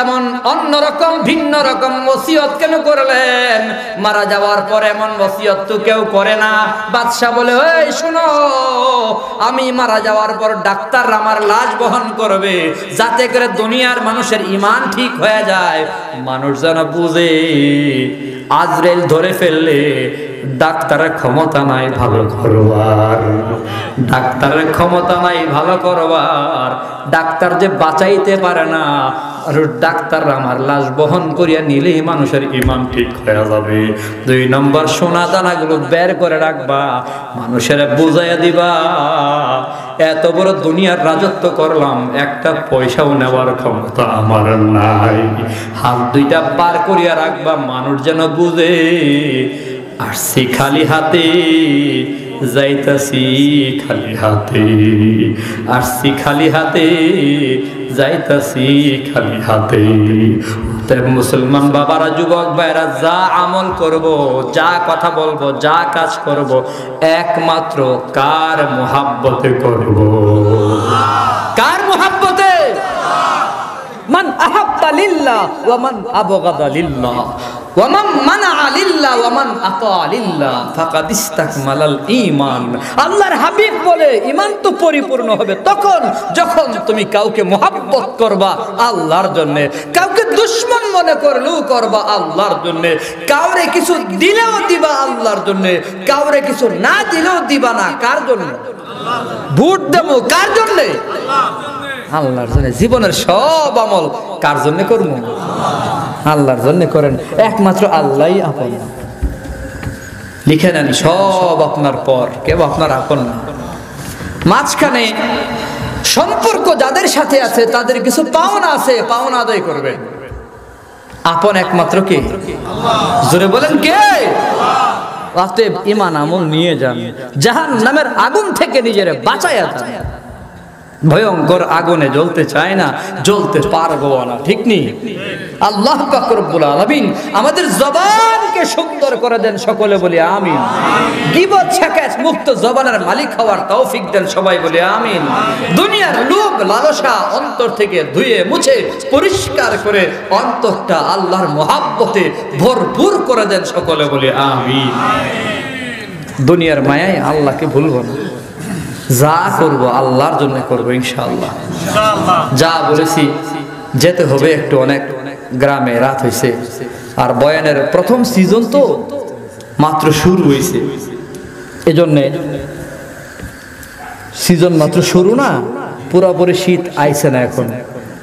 এমন অন্যরকম ভিন্ন রকম ওসিয়ত কেন করলেন? মারা যাওয়ার পর এমন ওসিয়ত তো কেউ করে না। বাদশা বলে, এই শোনো, আমি মারা যাওয়ার পর ডাক্তার আমার লাশ বহন করবে, যাতে করে দুনিয়ার মানুষের ঈমান ঠিক হয়ে যায়। মানুষ যেন বুঝে আজরাইল ধরে ফেললে ডাক্তারের ক্ষমতা নাই ভালো করবার, ডাক্তারের ক্ষমতা নাই ভালো করবার, ডাক্তার যে বাঁচাইতে পারে না, আর ডাক্তার আমার লাশ বহন করিয়া নিলেই মানুষের ঈমান ঠিক হয়ে যাবে। 2 নম্বর, সোনা দানাগুলো বের করে রাখবা, মানুষের বুঝাইয়া দিবা, এত বড় দুনিয়ার রাজত্ব করলাম, একটা পয়সাও নেওয়ার ক্ষমতা আমার নাই। হাত 2টা পার করিয়া রাখবা, মানুষ যেন বুঝে আসছি খালি হাতে, যাইতাছি খালি হাতে, আসছি খালি হাতে, যাইতাছি খালি হাতে। তাই মুসলমান বাবারা, যুবক ভাইরা, যা আমল করব, যা কথা বলবো, যা কাজ করব, একমাত্র কার মুহাব্বতে করব? কার মুহাব্বতে? মান আহাব্বা লিল্লাহ ওয়া মান আবগাদা লিল্লাহ ওয়া মান মানাআ লিল্লাহ ওয়া মান আতা লিল্লাহ ফাকাদ ইসতাকমালাল ঈমান। আল্লাহর হাবিব বলে ঈমান তো পরিপূর্ণ হবে তখন যখন তুমি কাউকে মুহাব্বত করবা আল্লাহর জন্য, কাউকে দুশমন মনে করলেও করবা আল্লাহর জন্য, কাউরে কিছু দিলেও দিবা আল্লাহর জন্য, কাউরে কিছু না দিলেও দিবা না। কার জন্য? ভোট দেবো কার জন্য? আল্লাহর জন্য। জীবনের সব আমল কার জন্য করব? আল্লাহর জন্য করেন। একমাত্র আল্লাহই আপন। লিখে নেন, সব আপনার পর, কেউ আপনার আপন না। মাঝখানে সম্পর্ক যাদের সাথে আছে তাদের কিছু পাওনা আছে, পাওনা আদায় করবে। আপন একমাত্র কে? জোরে বলেন কে? অতএব ঈমান আমল নিয়ে যান, জাহান্নামের আগুন থেকে নিজেরে বাঁচায়া যান। ভয়ঙ্কর আগুনে জ্বলতে চায় না, জ্বলতে পারবো না, ঠিক নেই? আল্লাহ পাক রব্বুল আলামিন আমাদের জবানকে সুন্দর করে দেন, সকলে বলি আমিন। গীবত শেখায় মুক্ত জবানের মালিক হওয়ার তৌফিক দেন, সবাই বলি আমিন। দুনিয়ার লোভ লালসা অন্তর থেকে ধুয়ে মুছে পরিষ্কার করে অন্তরটা আল্লাহর মুহাব্বতে ভরপুর করে দেন, সকলে বলি আমিন। দুনিয়ার মায়ায় আল্লাহকে ভুলবো না, যা করব আল্লাহর জন্য করবো ইনশাআল্লাহ। যা বলেছি যেতে হবে একটু, অনেক গ্রামে রাত হয়েছে, আর বয়ানের প্রথম সিজন তো মাত্র শুরু হয়েছে, এজন্য সিজন মাত্র শুরু না, পুরোপুরি শীত আইছে না,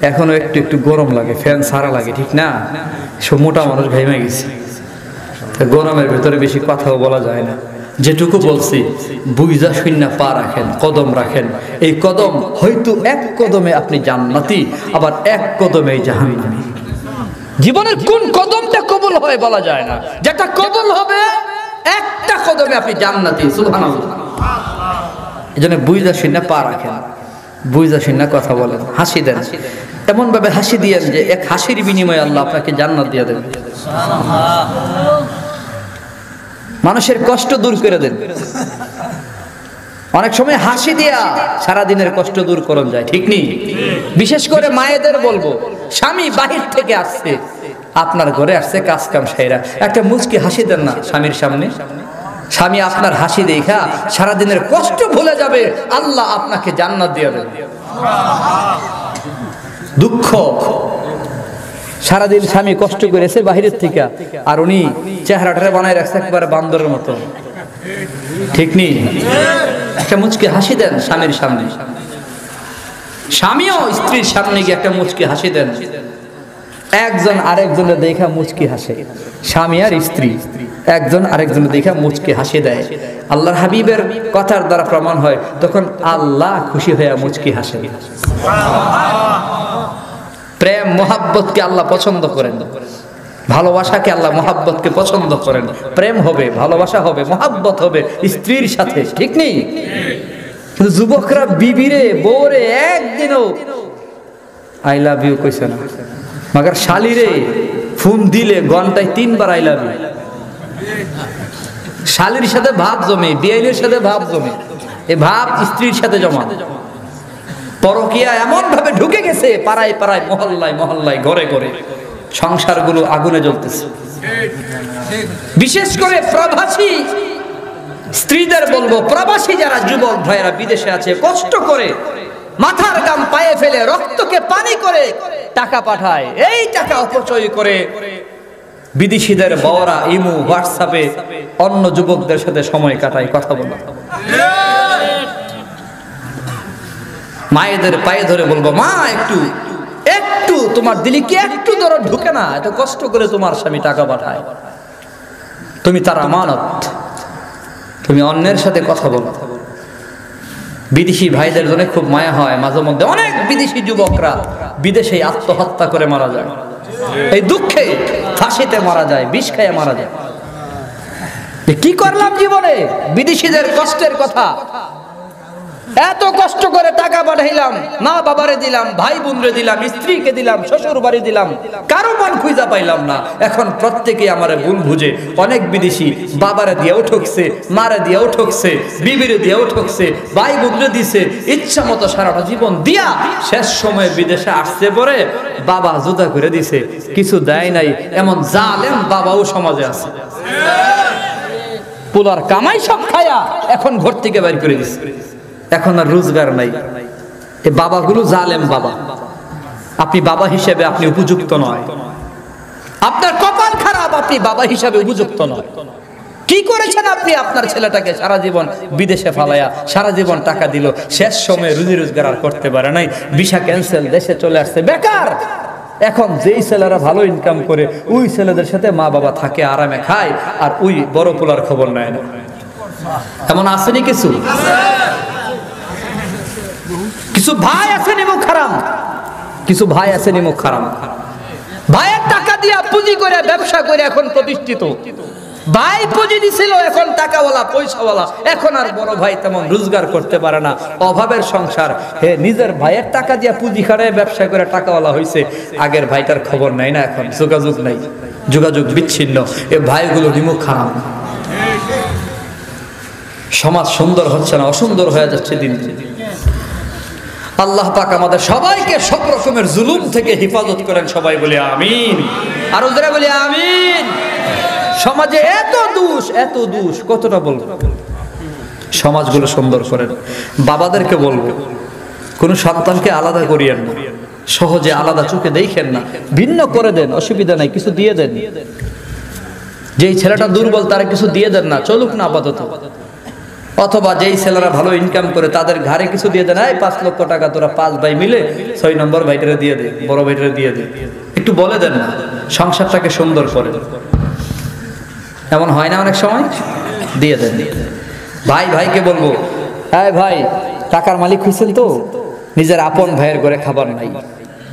এখনো একটু একটু গরম লাগে, ফ্যান সারা লাগে, ঠিক না? সব মোটা মানুষ ঘাইমে গেছে, গরমের ভেতরে বেশি কথাও বলা যায় না। যেটুকু বলছি বুঝা শুননা পা রাখেন, কদম রাখেন। এই কদম হয়তো এক কদমে আপনি জান্নাতি, আবার এক কদমে জাহান্নামী। জীবনের কোন কদমটা কবুল হয় বলা যায় না, যেটা কবুল হবে একটা কদমে আপনি জান্নাতি। সুবহানাল্লাহ। এজন্য বুঝা শুননা পা রাখেন, বুঝা শুননা কথা বলেন, হাসি দেন, এমন ভাবে হাসি দিয়েন যে এক হাসির বিনিময়ে আল্লাহ আপনাকে জান্নাত দিয়ে দেবেন। মানুষের কষ্ট দূর করে দেন। অনেক সময় হাসি দিয়া সারাদিনের কষ্ট দূর করন যায়, ঠিক নেই? বিশেষ করে মায়েদের বলবো, স্বামী বাহির থেকে আসছে, আপনার ঘরে আসছে কাজ কাম সাইরা, একটা মুচকি হাসি দেন না স্বামীর সামনে। স্বামী আপনার হাসি দেখা সারাদিনের কষ্ট ভুলে যাবে, আল্লাহ আপনাকে জান্নাত দিয়ে দেবে। দুঃখ সারাদিন স্বামী কষ্ট করেছে বাহিরের থেকে, আর উনি চেহারাটা বানায় রাখছে একবারে বান্দরের মতো, ঠিক নেই? একটা মুচকি হাসি দেন স্বামীর সামনে। স্বামীও স্ত্রীর সামনে গিয়ে একটা মুচকি হাসি দেন। একজন আরেকজনের দেখা মুচকি হাসে, স্বামী আর স্ত্রী একজন আরেকজনের দেখা মুচকি হাসি দেয়। আল্লাহর হাবিবের কথার দ্বারা প্রমাণ হয়, তখন আল্লাহ খুশি হয়ে মুচকি হাসে। প্রেম মোহাব্বতকে আল্লাহ পছন্দ করেন, ভালোবাসাকে আল্লাহ মোহাব্বতকে পছন্দ করেন। প্রেম হবে, ভালোবাসা হবে, মোহাব্বত হবে স্ত্রীর সাথে, ঠিক নেই? কিন্তু যুবকরা বিবিরে বউরে একদিনও আই লাভ ইউ কইছে না, মাগার শালিরে ফোন দিলে ঘন্টায় 3 বার আই লাভ ইউ। শালির সাথে ভাব জমে, বিয়াইনের সাথে ভাব জমে, এই ভাব স্ত্রীর সাথে জমা। পরকিয়া এমন ভাবে ঢুকে গেছে পাড়ায় পাড়ায়, মহল্লায় মহল্লায়, ঘরে ঘরে, সংসারগুলো আগুনে জ্বলতেছে। বিশেষ করে প্রবাসী স্ত্রীদের বলবো, প্রবাসী যারা যুবক ভাইয়েরা বিদেশে আছে, কষ্ট করে মাথার গাম পায়ে ফেলে রক্তকে পানি করে টাকা পাঠায়, এই টাকা অপচয় করে বিদেশিদের বউরা ইমো হোয়াটসঅ্যাপে অন্য যুবকদের সাথে সময় কাটায়, কথা বলে। মায়েদের পায়ে ধরে বলবো, মা একটু একটু তোমার দিলে কি একটু দরদ ঢুকে না? এত কষ্ট করে তোমার স্বামী টাকা পাঠায়, তুমি তার আমানত, তুমি অন্যের সাথে কথা বলো। বিদেশি ভাইদের জন্য খুব মায়া হয়, মাঝে মধ্যে অনেক বিদেশি যুবকরা বিদেশে আত্মহত্যা করে মারা যায়, এই দুঃখে ফাঁসিতে মারা যায়, বিষ খেয়ে মারা যায়। কি করলাম জীবনে? বিদেশিদের কষ্টের কথা এত কষ্ট করে টাকা পাঠাইলাম, মা বাবারে দিলাম, ভাই বোনরে দিলাম, স্ত্রীকে দিলাম, শ্বশুর বাড়ি দিলাম, কারো মন খুঁজা পাইলাম না। এখন প্রত্যেকে আমারে ভুল বুঝে। অনেক বিদেশি বাবারে দিয়েও ঠকছে, মারে দিয়েও ঠকছে, বিবিরে দিয়েও ঠকছে, ভাই বোনরে দিছে, ইচ্ছা মতো সারাটা জীবন দিয়া শেষ সময়ে বিদেশে আসছে পরে বাবা জুদা করে দিছে, কিছু দেয় নাই। এমন জালেম বাবাও সমাজে আছে। পোলার কামাই সব খায়া এখন ঘর থেকে বের করে দিছে, এখন আর রোজগার নাই। এই বাবাগুলো জালেম বাবা। আপনি বাবা হিসেবে আপনি উপযুক্ত নয়, আপনার কপাল খারাপ, আপনি বাবা হিসেবে উপযুক্ত নয়। কি করেছেন আপনি? আপনার ছেলেটাকে সারা জীবন বিদেশে ফালায়া সারা জীবন টাকা দিল, শেষ সময়ে রুজি রোজগার আর করতে পারে নাই, ভিসা ক্যান্সেল, দেশে চলে আসছে, বেকার। এখন যেই ছেলেরা ভালো ইনকাম করে ওই ছেলেদের সাথে মা বাবা থাকে, আরামে খায়, আর ওই বড় পোলার খবর নেয় না। এমন আসেনি কিছু? কিছু ভাই আসেনি মুখ হারাম, কিছু ভাই আসেনি মুখ হারাম। ভাইয়ের টাকা দিয়া পুঁজি করে ব্যবসা করে এখন প্রতিষ্ঠিত। ভাই পুঁজি দিছিল, এখন টাকাওয়ালা পয়সাওয়ালা। এখন আর বড় ভাই তেমন রোজগার করতে পারে না, অভাবের সংসার। হে নিজের ভাইয়ের টাকা দিয়া পুঁজি খাড়ে ব্যবসা করে টাকাওয়ালা হইছে, আগের ভাইটার খবর নাই না, এখন যোগাযোগ নাই, যোগাযোগ বিচ্ছিন্ন। এ ভাইগুলো নিমুখ খারাপ। সমাজ সুন্দর হচ্ছে না, অসুন্দর হয়ে যাচ্ছে দিন দিন। আল্লাহ পাক আমাদের সবাইকে সব রকমের জুলুম থেকে হেফাজত করেন, সবাই বলে আমিন। আর ওদের বলে আমিন। সমাজে এত দোষ, এত দোষ, কতটা বলবো। সমাজগুলো সুন্দর করেন। বাবাদেরকে বলবো, কোন সন্তানকে আলাদা করিয়েন না, সহজে আলাদা চোখে দেখেন না, ভিন্ন করে দেন, অসুবিধা নাই, কিছু দিয়ে দেন। যেই ছেলেটা দুর্বল তারা কিছু দিয়ে দেন না, চলুক না আপাতত। অথবা যেই ছেলেরা ভালো ইনকাম করে তাদের ঘাড়ে কিছু দিয়ে দেন, এই 5 লক্ষ টাকা তোরা 5 ভাই মিলে 6 নম্বর ভাইটারে দিয়ে দে, বড় ভাইটারে দিয়ে দে, একটু বলে দেন না, সংসারটাকে সুন্দর করে। এমন হয় না অনেক সময়? দিয়ে দেন। ভাই ভাইকে বলবো, এই ভাই টাকার মালিক হইছেন তো, নিজের আপন ভাইয়ের ঘরে খাবার নাই,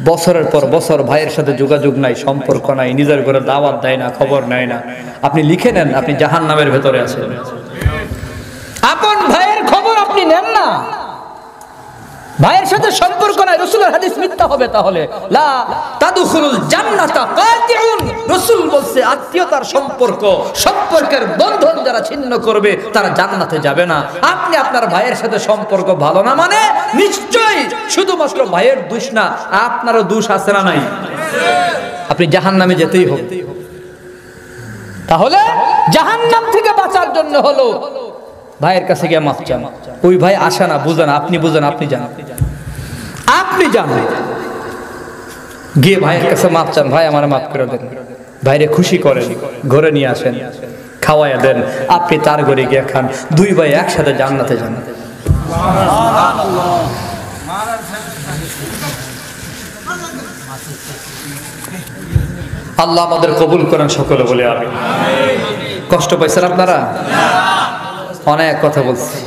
বছরের পর বছর ভাইয়ের সাথে যোগাযোগ নাই, সম্পর্ক নাই, নিজের ঘরে দাওয়াত দেয় না, খবর নেয় না, আপনি লিখে নেন আপনি জাহান্নামের ভেতরে আছেন। আপন ভাইয়ের খবর আপনি নেন না, ভাইয়ের সাথে সম্পর্ক নাই, রাসূলের হাদিস মিথ্যা হবে তাহলে। লা তাদখুলুল জান্নাতা কাতিউন, রাসূল বলছে আত্মীয়তার সম্পর্ক, সম্পর্কের বন্ধন যারা ছিন্ন করবে তারা জান্নাতে যাবে না। আপনি আপনার ভাইয়ের সাথে সম্পর্ক ভালো না মানে নিশ্চয়ই শুধুমাত্র ভাইয়ের দোষ না, আপনারও দোষ আছে না নাই? আপনি জাহান্নামে যেতেই হবে। তাহলে জাহান্নাম থেকে বাঁচার জন্য হলো ভাইয়ের কাছে গিয়ে মাফ চান। ওই ভাই আসে না, বুঝেন, আপনি বুঝেন, আপনি জানেন, আপনি জানেন, গিয়ে ভাইয়ের কাছে মাফ চান, ভাই আমার মাফ করে দেন। ভাইরে খুশি করেন, ঘরে নিয়ে আসেন, খাওয়াইয়া দেন, আপনি তার ঘরে গিয়ে খান, 2 ভাই একসাথে জান্নাতে যান। আল্লাহ আমাদের কবুল করেন, সকলে বলে আমিন। কষ্ট পাইছেন আপনারা? অনেক কথা বলছি,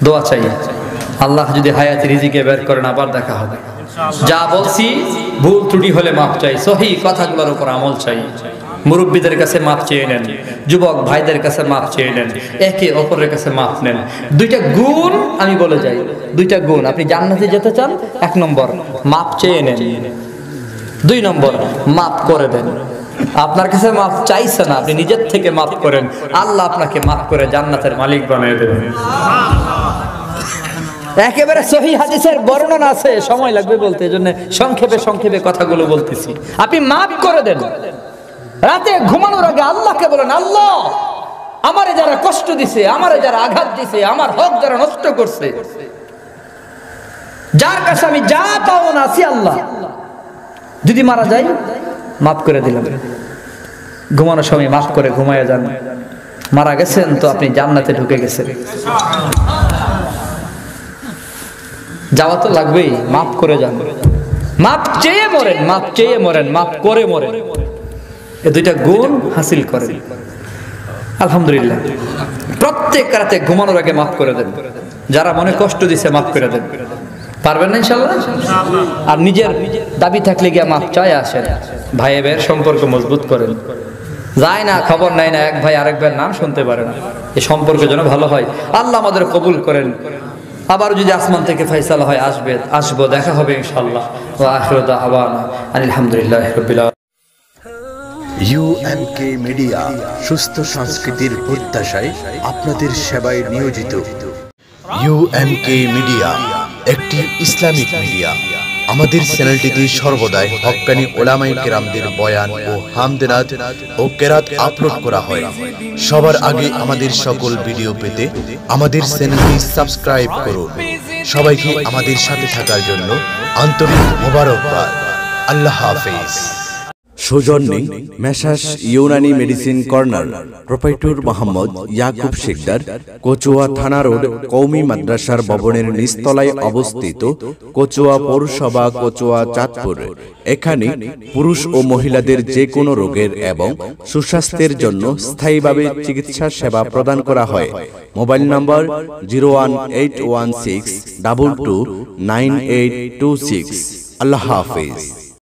দোয়া চাই, আল্লাহ যদি হায়াতে রিজিকে বের করেন আবার দেখা হবে। যা বলছি ভুল ত্রুটি হলে মাপ চাই, সহি কথাগুলোর উপর আমল চাই। মুরব্বীদের কাছে মাপ চেয়ে নেন, যুবক ভাইদের কাছে মাপ চেয়ে নেন, একে অপরের কাছে মাপ নেন। 2টা গুণ আমি বলে যাই, 2টা গুণ। আপনি জান্নাতে যেতে চান, 1 নম্বর মাপ চেয়ে নেন, 2 নম্বর মাপ করে দেন। আপনার কাছে মাফ চাইছে না, আপনি নিজের থেকে মাফ করেন, আল্লাহ আপনাকে মাফ করে জান্নাতের মালিক বানিয়ে দেবেন। একেবারে সহিহ হাদিসের বর্ণনা আছে, সময় লাগবে বলতে, এজন্য সংক্ষেপে সংক্ষেপে কথাগুলো বলতেছি। আপনি মাফ করে দেন। রাতে ঘুমানোর আগে আল্লাহকে বলেন, আল্লাহ আমারে যারা কষ্ট দিছে, আমারে যারা আঘাত দিছে, আমার হক যারা নষ্ট করছে, যার কাছে আমি যা পাও না আছি, আল্লাহ যদি মারা যাই মাফ করে দিলাম। ঘুমানোর সময় মাফ করে ঘুমাইয়া যান। মারা গেছেন তো আপনি জান্নাতে ঢুকে গেছেন। যাওয়া তো লাগবেই, মাফ করে যান। মাফ চেয়ে মরেন, মাফ চেয়ে মরেন, মাফ করে মরেন। এই 2টা গুণ হাসিল করেন। আলহামদুলিল্লাহ। প্রত্যেক রাতে ঘুমানোর আগে মাফ করে দেন। যারা মনে কষ্ট দিছে মাফ করে দেন। পারবেন না ইনশাআল্লাহ? আর নিজের দাবি থাকলে গিয়ে মাফ চাই আসেন, ভাই ভাইয়ের সম্পর্ক মজবুত করেন। যায় না, খবর নাই না, এক ভাই আরেক ভাইয়ের নাম শুনতে পারে না, এই সম্পর্ক যেন ভালো হয়। আল্লাহ আমাদের কবুল করেন। আবার যদি আসমান থেকে ফয়সালা হয় আসবো, দেখা হবে ইনশাআল্লাহ। ওয়া আখিরু দাওয়ানা আলহামদুলিল্লাহি রাব্বিল আলামিন। UMK মিডিয়া, সুস্থ সংস্কৃতির প্রত্যাশায় আপনাদের সেবায় নিয়োজিত। UMK মিডিয়া একটি ইসলামিক মিডিয়া। আমাদের চ্যানেলটিতে সর্বদাই হক্কানি উলামায়ে কেরামদের বয়ান ও হামদনাদ ও কেরাত আপলোড করা হয়। সবার আগে আমাদের সকল ভিডিও পেতে আমাদের চ্যানেলটি সাবস্ক্রাইব করুন। সবাইকে আমাদের সাথে থাকার জন্য আন্তরিক মোবারকবাদ। আল্লাহ হাফেজ। সৌজন্যে messrs Unani medicine corner, proprietor Mohammad Yakub Sikdar, Kachua thana road, কওমি মাদ্রাসার ভবনের নিচতলায় অবস্থিত, কচুয়া পৌরসভা, কচুয়া, চাঁদপুর। এখানে পুরুষ ও মহিলাদের যে কোনো রোগের এবং সুস্বাস্থ্যের জন্য স্থায়ীভাবে চিকিৎসা সেবা প্রদান করা হয়। মোবাইল নম্বর 01816229826। আল্লাহ হাফেজ।